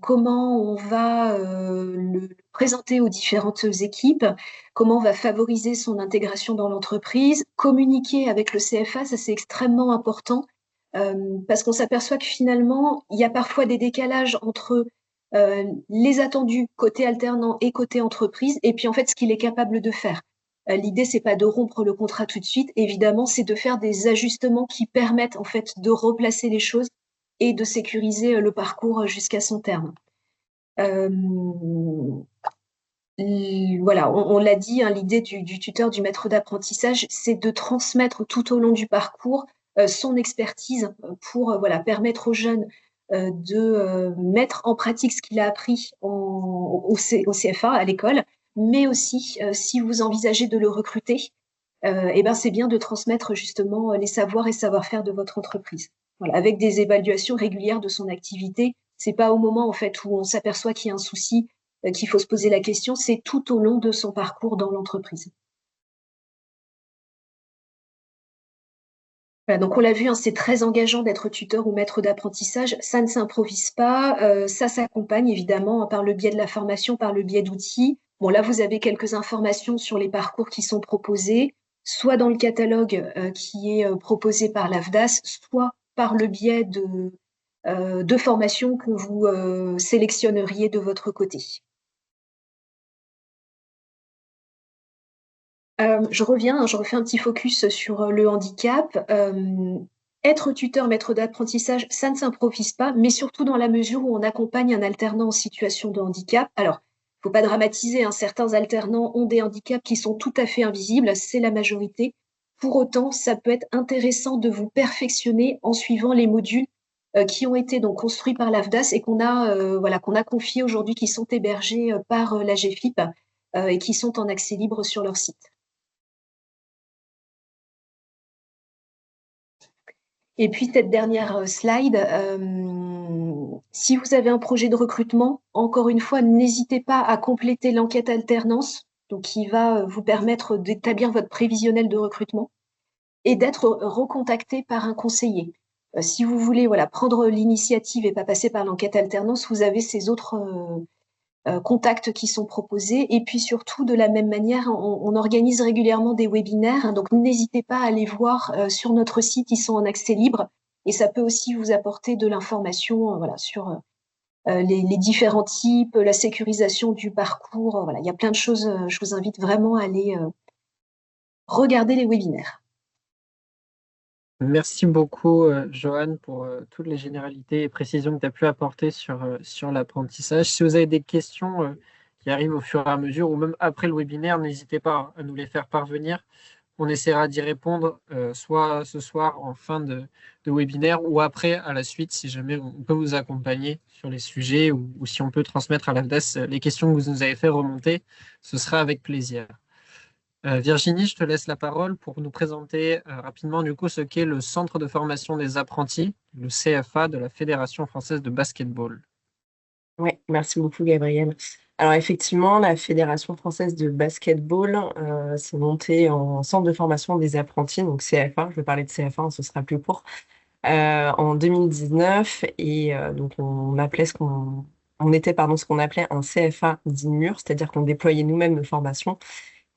comment on va le présenter aux différentes équipes, comment on va favoriser son intégration dans l'entreprise, communiquer avec le CFA, ça c'est extrêmement important. Parce qu'on s'aperçoit que finalement, il y a parfois des décalages entre les attendus côté alternant et côté entreprise, et puis en fait ce qu'il est capable de faire. L'idée, c'est pas de rompre le contrat tout de suite, évidemment, c'est de faire des ajustements qui permettent en fait de replacer les choses et de sécuriser le parcours jusqu'à son terme. Voilà, on l'a dit, hein, l'idée du tuteur, du maître d'apprentissage, c'est de transmettre tout au long du parcours son expertise pour voilà, permettre aux jeunes de mettre en pratique ce qu'il a appris au CFA, à l'école, mais aussi, si vous envisagez de le recruter, eh ben, c'est bien de transmettre justement les savoirs et savoir-faire de votre entreprise. Voilà, avec des évaluations régulières de son activité. C'est pas au moment en fait où on s'aperçoit qu'il y a un souci qu'il faut se poser la question, c'est tout au long de son parcours dans l'entreprise. Voilà, donc on l'a vu, hein, c'est très engageant d'être tuteur ou maître d'apprentissage. Ça ne s'improvise pas, ça s'accompagne évidemment, hein, par le biais de la formation, par le biais d'outils. Bon, là, vous avez quelques informations sur les parcours qui sont proposés, soit dans le catalogue qui est proposé par l'AFDAS, soit par le biais de formations que vous sélectionneriez de votre côté. Je reviens, hein, je refais un petit focus sur le handicap. Être tuteur, maître d'apprentissage, ça ne s'improvise pas, mais surtout dans la mesure où on accompagne un alternant en situation de handicap. Alors, il ne faut pas dramatiser, hein, certains alternants ont des handicaps qui sont tout à fait invisibles, c'est la majorité. Pour autant, ça peut être intéressant de vous perfectionner en suivant les modules qui ont été donc construits par l'AFDAS et qu'on a confiés aujourd'hui, qui sont hébergés par la GFIP et qui sont en accès libre sur leur site. Et puis cette dernière slide, si vous avez un projet de recrutement, encore une fois, n'hésitez pas à compléter l'enquête alternance, donc qui va vous permettre d'établir votre prévisionnel de recrutement et d'être recontacté par un conseiller. Si vous voulez prendre l'initiative et pas passer par l'enquête alternance, vous avez ces autres contacts qui sont proposés. Et puis surtout, de la même manière, on organise régulièrement des webinaires, hein, donc n'hésitez pas à aller voir sur notre site, ils sont en accès libre, et ça peut aussi vous apporter de l'information sur les différents types, la sécurisation du parcours, il y a plein de choses, je vous invite vraiment à aller regarder les webinaires. Merci beaucoup, Johan, pour toutes les généralités et précisions que tu as pu apporter sur l'apprentissage. Si vous avez des questions qui arrivent au fur et à mesure ou même après le webinaire, n'hésitez pas à nous les faire parvenir. On essaiera d'y répondre soit ce soir en fin de webinaire ou après à la suite si jamais on peut vous accompagner sur les sujets ou si on peut transmettre à l'AFDAS les questions que vous nous avez fait remonter, ce sera avec plaisir. Virginie, je te laisse la parole pour nous présenter rapidement du coup ce qu'est le Centre de formation des apprentis, le CFA de la Fédération française de basketball. Oui, merci beaucoup, Gabriel. Alors, effectivement, la Fédération française de basketball s'est montée en centre de formation des apprentis, donc CFA. Je vais parler de CFA, ce sera plus court, en 2019. Et donc, on appelait ce qu'on appelait un CFA dit mûr, c'est-à-dire qu'on déployait nous-mêmes nos formations.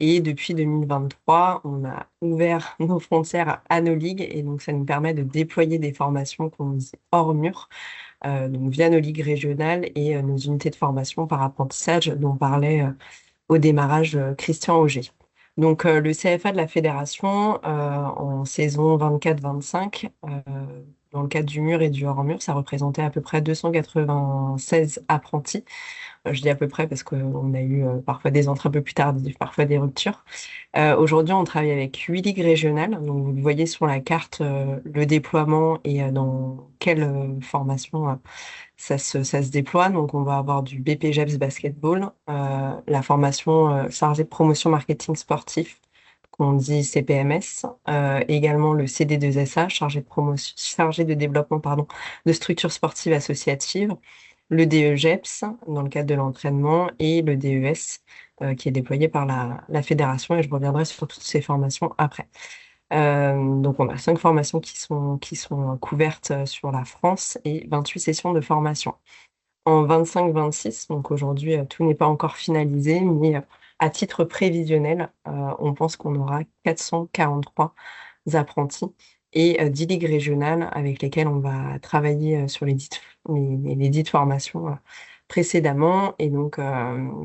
Et depuis 2023, on a ouvert nos frontières à nos ligues et donc ça nous permet de déployer des formations qu'on dit hors mur, donc via nos ligues régionales et nos unités de formation par apprentissage dont parlait au démarrage Christian Auger. Donc le CFA de la fédération en saison 24-25, dans le cadre du mur et du hors mur, ça représentait à peu près 296 apprentis. Je dis à peu près parce qu'on a eu parfois des entrées un peu plus tardives, parfois des ruptures. Aujourd'hui, on travaille avec 8 ligues régionales. Donc, vous voyez sur la carte le déploiement et dans quelle formation ça se déploie. Donc, on va avoir du BPGEPS Basketball, la formation chargée de promotion marketing sportif, qu'on dit CPMS, également le CD2SA, chargé de développement de structures sportives associatives, le DEGEPS dans le cadre de l'entraînement et le DES qui est déployé par la fédération et je reviendrai sur toutes ces formations après. Donc on a 5 formations qui sont couvertes sur la France et 28 sessions de formation. En 25-26, donc aujourd'hui tout n'est pas encore finalisé, mais à titre prévisionnel, on pense qu'on aura 443 apprentis et 10 ligues régionales avec lesquelles on va travailler sur les dites formations précédemment et donc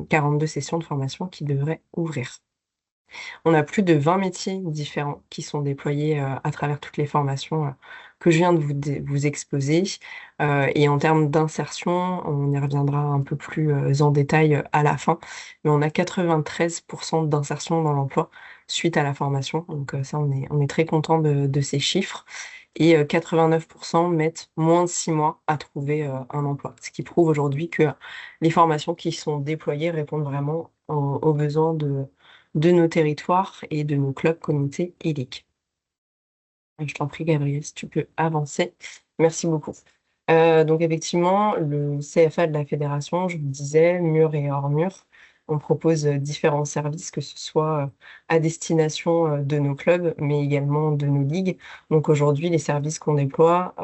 42 sessions de formation qui devraient ouvrir. On a plus de 20 métiers différents qui sont déployés à travers toutes les formations que je viens de vous exposer. Et en termes d'insertion, on y reviendra un peu plus en détail à la fin, mais on a 93% d'insertion dans l'emploi suite à la formation. Donc ça, on est très content de ces chiffres. Et 89% mettent moins de 6 mois à trouver un emploi. Ce qui prouve aujourd'hui que les formations qui sont déployées répondent vraiment aux besoins de nos territoires et de nos clubs, comités et ligues. Je t'en prie, Gabriel, si tu peux avancer. Merci beaucoup. Donc effectivement, le CFA de la fédération, je vous disais, mur et hors mur. on propose différents services, que ce soit à destination de nos clubs, mais également de nos ligues. Donc aujourd'hui, les services qu'on déploie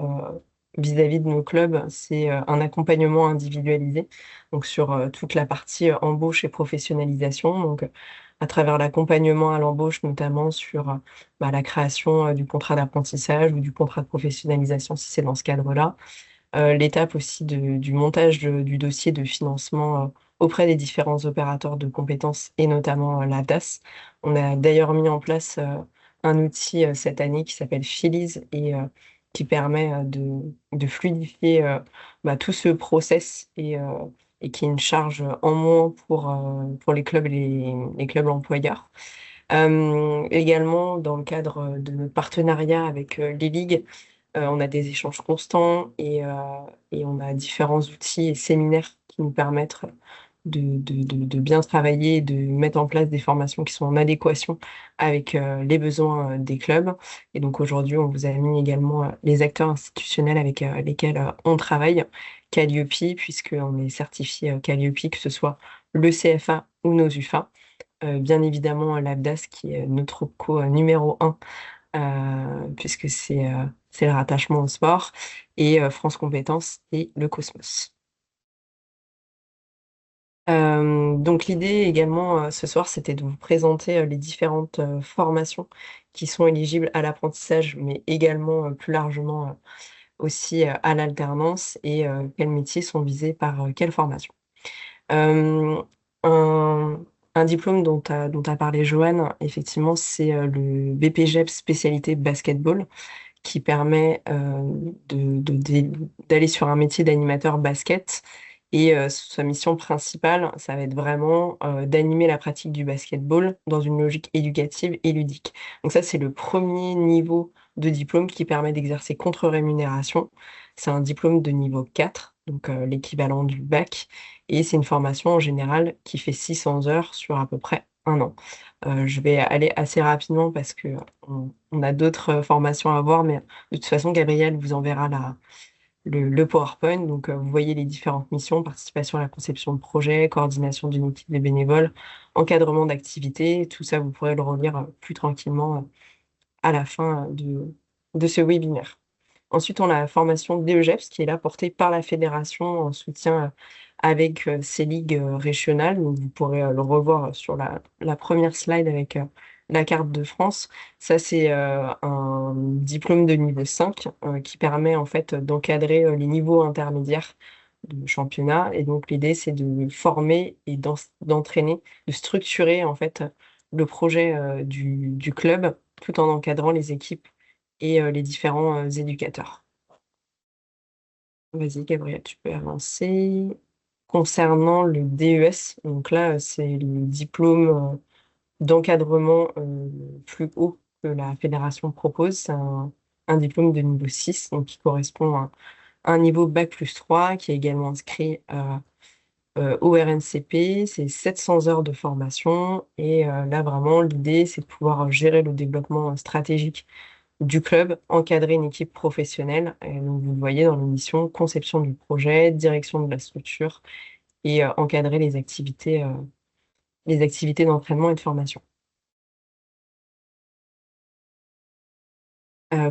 vis-à-vis de nos clubs, c'est un accompagnement individualisé, donc sur toute la partie embauche et professionnalisation. Donc à travers l'accompagnement à l'embauche, notamment sur la création du contrat d'apprentissage ou du contrat de professionnalisation, si c'est dans ce cadre-là. L'étape aussi du montage du dossier de financement auprès des différents opérateurs de compétences et notamment l'ADAS. On a d'ailleurs mis en place un outil cette année qui s'appelle Philiz et qui permet de fluidifier tout ce process et qui est une charge en moins pour les clubs et les clubs employeurs. Également, dans le cadre de notre partenariat avec les ligues, on a des échanges constants et on a différents outils et séminaires qui nous permettent de bien travailler, de mettre en place des formations qui sont en adéquation avec les besoins des clubs. Et donc aujourd'hui, on vous a mis également les acteurs institutionnels avec lesquels on travaille, Calliope, puisqu'on est certifié Calliope, que ce soit le CFA ou nos UFA. Bien évidemment, l'ABDAS qui est notre co numéro 1 puisque c'est le rattachement au sport, et France Compétences et le Cosmos. Donc l'idée également ce soir, c'était de vous présenter les différentes formations qui sont éligibles à l'apprentissage, mais également plus largement aussi à l'alternance et quels métiers sont visés par quelle formation. Un, un diplôme dont a parlé Joanne, effectivement, c'est le BPGEP spécialité basketball, qui permet d'aller sur un métier d'animateur basket. Et sa mission principale, ça va être vraiment d'animer la pratique du basketball dans une logique éducative et ludique. Donc ça, c'est le premier niveau de diplôme qui permet d'exercer contre rémunération. C'est un diplôme de niveau 4, donc l'équivalent du bac. Et c'est une formation en général qui fait 600 heures sur à peu près un an. Je vais aller assez rapidement parce que on a d'autres formations à voir, mais de toute façon, Gabriel vous enverra le PowerPoint. Donc, vous voyez les différentes missions: participation à la conception de projets, coordination d'une équipe de bénévoles, encadrement d'activités. Tout ça, vous pourrez le relire plus tranquillement à la fin de ce webinaire. Ensuite, on a la formation DEGEPS qui est là portée par la fédération en soutien avec ces ligues régionales. Donc, vous pourrez le revoir sur la première slide avec la carte de France. Ça, c'est un diplôme de niveau 5 qui permet en fait d'encadrer les niveaux intermédiaires de championnat. Et donc, l'idée, c'est de former et d'entraîner, de structurer en fait le projet du club tout en encadrant les équipes et les différents éducateurs. Vas-y, Gabriel, tu peux avancer. Concernant le DES, donc là, c'est le diplôme d'encadrement plus haut que la fédération propose. C'est un diplôme de niveau 6, donc qui correspond à un niveau Bac plus 3, qui est également inscrit au RNCP. C'est 700 heures de formation. Et là, vraiment, l'idée, c'est de pouvoir gérer le développement stratégique du club, encadrer une équipe professionnelle. Et donc, vous le voyez dans l'émission: conception du projet, direction de la structure et encadrer les activités d'entraînement et de formation.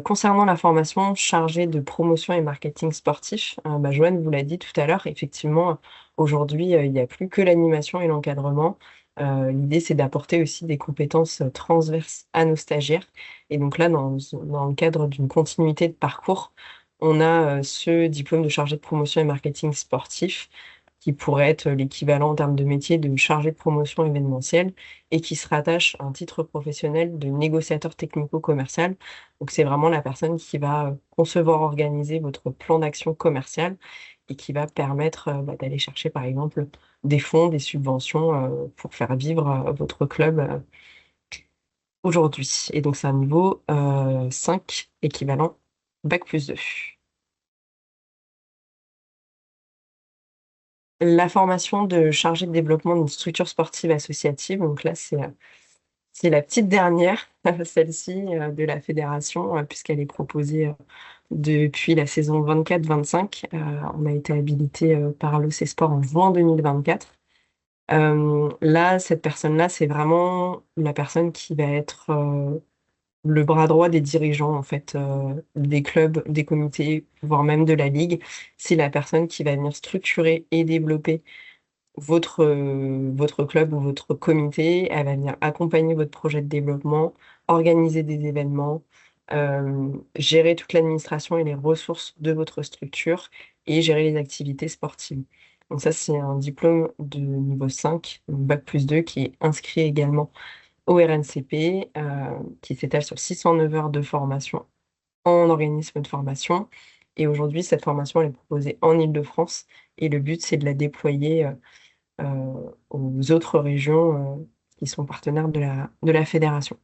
Concernant la formation chargée de promotion et marketing sportif, Joanne vous l'a dit tout à l'heure, effectivement, aujourd'hui, il n'y a plus que l'animation et l'encadrement. L'idée, c'est d'apporter aussi des compétences transverses à nos stagiaires. Et donc là, dans le cadre d'une continuité de parcours, on a ce diplôme de chargé de promotion et marketing sportif, qui pourrait être l'équivalent en termes de métier de chargé de promotion événementielle et qui se rattache à un titre professionnel de négociateur technico-commercial. Donc, c'est vraiment la personne qui va concevoir, organiser votre plan d'action commercial et qui va permettre d'aller chercher, par exemple, des fonds, des subventions pour faire vivre votre club aujourd'hui. Et donc, c'est un niveau 5 équivalent Bac plus 2. La formation de chargé de développement d'une structure sportive associative, donc là, c'est la petite dernière, celle-ci, de la fédération, puisqu'elle est proposée depuis la saison 24-25. On a été habilité par l'OC Sport en juin 2024. Là, cette personne-là, c'est vraiment la personne qui va être le bras droit des dirigeants, en fait, des clubs, des comités, voire même de la ligue. C'est la personne qui va venir structurer et développer votre club ou votre comité. Elle va venir accompagner votre projet de développement, organiser des événements, gérer toute l'administration et les ressources de votre structure et gérer les activités sportives. Donc ça, c'est un diplôme de niveau 5, donc Bac+2, qui est inscrit également au RNCP, qui s'étale sur 609 heures de formation en organisme de formation. Et aujourd'hui, cette formation, elle est proposée en Île-de-France. Et le but, c'est de la déployer aux autres régions qui sont partenaires de la fédération.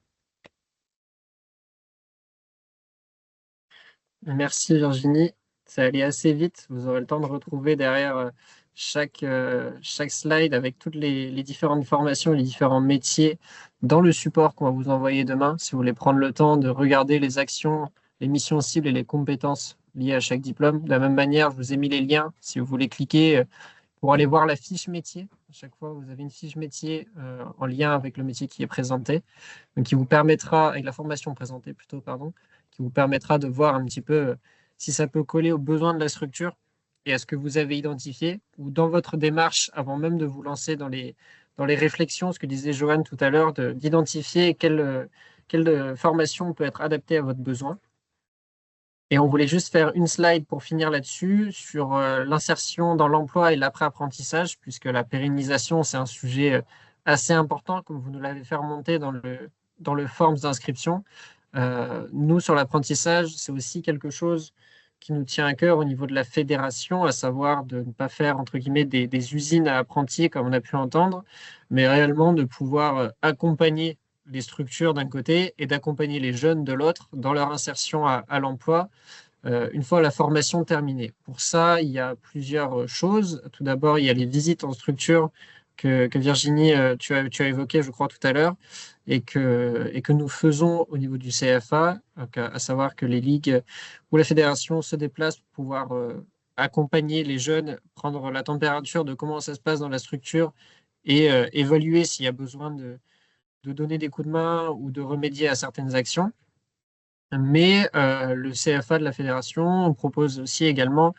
Merci Virginie. Ça allait assez vite. Vous aurez le temps de retrouver derrière chaque slide avec toutes les différentes formations, les différents métiers dans le support qu'on va vous envoyer demain. Si vous voulez prendre le temps de regarder les actions, les missions cibles et les compétences liées à chaque diplôme. De la même manière, je vous ai mis les liens si vous voulez cliquer pour aller voir la fiche métier. À chaque fois, vous avez une fiche métier en lien avec le métier qui est présenté, donc qui vous permettra, avec la formation présentée plutôt, pardon, qui vous permettra de voir un petit peu si ça peut coller aux besoins de la structure et à ce que vous avez identifié, ou dans votre démarche, avant même de vous lancer dans les réflexions, ce que disait Johan tout à l'heure, d'identifier quelle formation peut être adaptée à votre besoin. Et on voulait juste faire une slide pour finir là-dessus, sur l'insertion dans l'emploi et l'après-apprentissage, puisque la pérennisation, c'est un sujet assez important, comme vous nous l'avez fait remonter dans le forms d'inscription. Nous, sur l'apprentissage, c'est aussi quelque chose qui nous tient à cœur au niveau de la fédération, à savoir de ne pas faire, entre guillemets, des usines à apprentis, comme on a pu entendre, mais réellement de pouvoir accompagner les structures d'un côté et d'accompagner les jeunes de l'autre dans leur insertion à l'emploi une fois la formation terminée. Pour ça, il y a plusieurs choses. Tout d'abord, il y a les visites en structure que Virginie, tu as évoqué, je crois, tout à l'heure, et que nous faisons au niveau du CFA, à savoir que les ligues ou la fédération se déplacent pour pouvoir accompagner les jeunes, prendre la température de comment ça se passe dans la structure et évaluer s'il y a besoin de donner des coups de main ou de remédier à certaines actions. Mais le CFA de la fédération propose aussi également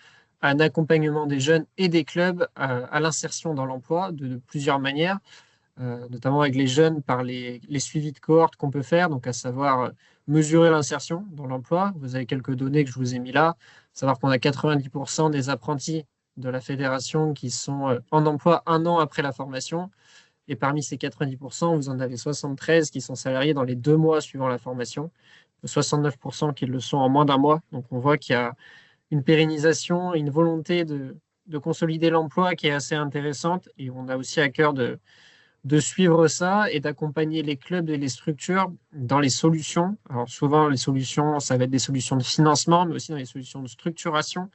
un accompagnement des jeunes et des clubs à l'insertion dans l'emploi de plusieurs manières, notamment avec les jeunes par les suivis de cohorte qu'on peut faire, donc à savoir mesurer l'insertion dans l'emploi. Vous avez quelques données que je vous ai mis là, à savoir qu'on a 90% des apprentis de la fédération qui sont en emploi un an après la formation. Et parmi ces 90%, vous en avez 73 qui sont salariés dans les 2 mois suivant la formation, 69% qui le sont en moins d'un mois. Donc on voit qu'il y a une pérennisation et une volonté de consolider l'emploi qui est assez intéressante. Et on a aussi à cœur de suivre ça et d'accompagner les clubs et les structures dans les solutions. Alors souvent, les solutions, ça va être des solutions de financement, mais aussi dans les solutions de structuration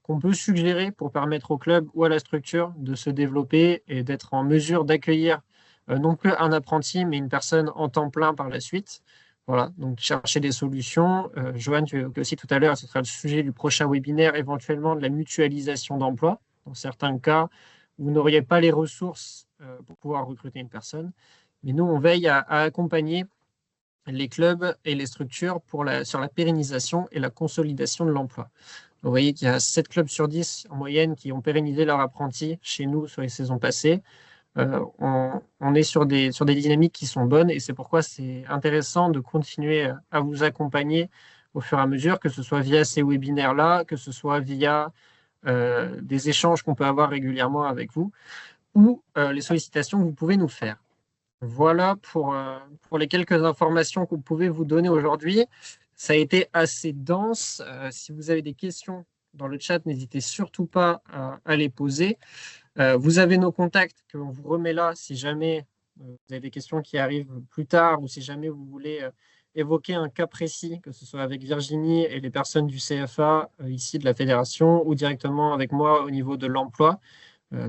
qu'on peut suggérer pour permettre au club ou à la structure de se développer et d'être en mesure d'accueillir non plus un apprenti, mais une personne en temps plein par la suite. Voilà, donc chercher des solutions. Johan, tu évoquais aussi tout à l'heure, ce sera le sujet du prochain webinaire, éventuellement de la mutualisation d'emploi. Dans certains cas, vous n'auriez pas les ressources pour pouvoir recruter une personne. Mais nous, on veille à accompagner les clubs et les structures sur la pérennisation et la consolidation de l'emploi. Vous voyez qu'il y a 7 clubs sur 10 en moyenne qui ont pérennisé leurs apprentis chez nous sur les saisons passées. On est sur des dynamiques qui sont bonnes et c'est pourquoi c'est intéressant de continuer à vous accompagner au fur et à mesure, que ce soit via ces webinaires-là, que ce soit via des échanges qu'on peut avoir régulièrement avec vous ou les sollicitations que vous pouvez nous faire. Voilà pour les quelques informations que vous pouvez vous donner aujourd'hui. Ça a été assez dense. Si vous avez des questions dans le chat, n'hésitez surtout pas à les poser. Vous avez nos contacts que l'on vous remet là si jamais vous avez des questions qui arrivent plus tard ou si jamais vous voulez évoquer un cas précis, que ce soit avec Virginie et les personnes du CFA ici de la fédération ou directement avec moi au niveau de l'emploi.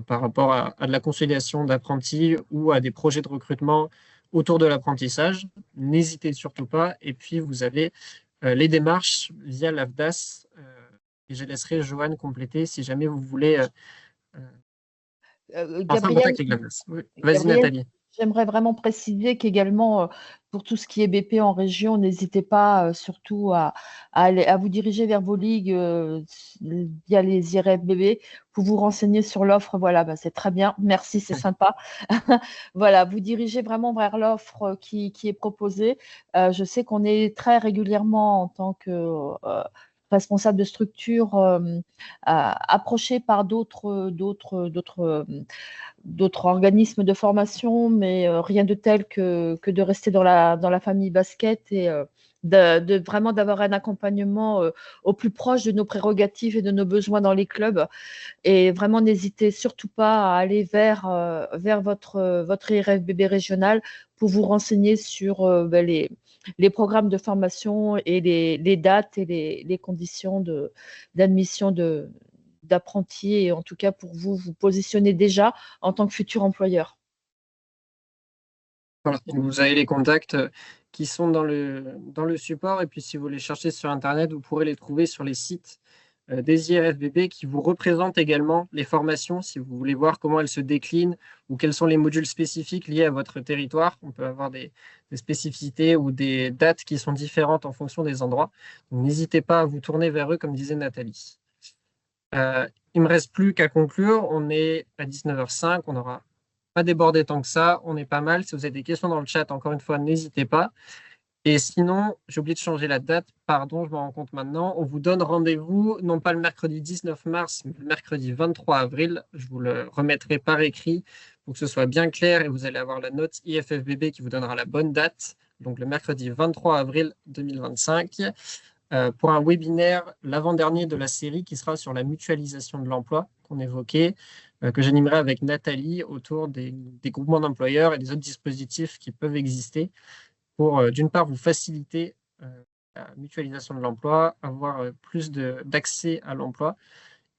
Par rapport à de la consolidation d'apprentis ou à des projets de recrutement autour de l'apprentissage. N'hésitez surtout pas. Et puis, vous avez les démarches via l'AFDAS. Et je laisserai Johan compléter si jamais vous voulez Enfin, en Gabriel, contact avec l'AFDAS. Oui. Vas-y, Gabriel, Nathalie. j'aimerais vraiment préciser qu'également, pour tout ce qui est BP en région, n'hésitez pas surtout à vous diriger vers vos ligues via les IRFBB pour vous renseigner sur l'offre. Voilà, bah, c'est très bien. Merci, c'est sympa. Voilà, vous dirigez vraiment vers l'offre qui est proposée. Je sais qu'on est très régulièrement en tant que responsable de structure approché par d'autres organismes de formation, mais rien de tel que de rester dans la famille basket et vraiment d'avoir un accompagnement au plus proche de nos prérogatives et de nos besoins dans les clubs. Et vraiment, n'hésitez surtout pas à aller vers votre IRFBB régional pour vous renseigner sur les programmes de formation et les dates et les conditions d'admission d'apprentis, et en tout cas pour vous positionner déjà en tant que futur employeur. Voilà. Vous avez les contacts qui sont dans le support. Et puis, si vous les cherchez sur Internet, vous pourrez les trouver sur les sites des IRFBB qui vous représentent également les formations. Si vous voulez voir comment elles se déclinent ou quels sont les modules spécifiques liés à votre territoire, on peut avoir des spécificités ou des dates qui sont différentes en fonction des endroits. Donc, n'hésitez pas à vous tourner vers eux, comme disait Nathalie. Il ne me reste plus qu'à conclure. On est à 19h05. On n'aura pas débordé tant que ça. On est pas mal. Si vous avez des questions dans le chat, encore une fois, n'hésitez pas. Et sinon, j'ai oublié de changer la date. Pardon, je me rends compte maintenant. On vous donne rendez-vous, non pas le mercredi 19 mars, mais le mercredi 23 avril. Je vous le remettrai par écrit pour que ce soit bien clair et vous allez avoir la note IFFBB qui vous donnera la bonne date. Donc le mercredi 23 avril 2025. Pour un webinaire, l'avant-dernier de la série qui sera sur la mutualisation de l'emploi qu'on évoquait, que j'animerai avec Nathalie autour des groupements d'employeurs et des autres dispositifs qui peuvent exister pour, d'une part, vous faciliter la mutualisation de l'emploi, avoir plus d'accès à l'emploi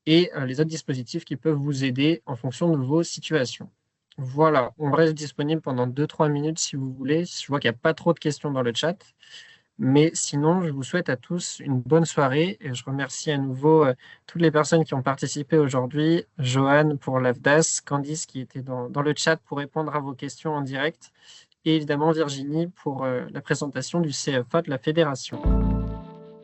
et les autres dispositifs qui peuvent vous aider en fonction de vos situations. Voilà, on reste disponible pendant 2-3 minutes si vous voulez. Je vois qu'il n'y a pas trop de questions dans le chat. Mais sinon, je vous souhaite à tous une bonne soirée et je remercie à nouveau toutes les personnes qui ont participé aujourd'hui. Johan pour l'AFDAS, Candice qui était dans le chat pour répondre à vos questions en direct et évidemment Virginie pour la présentation du CFA de la fédération.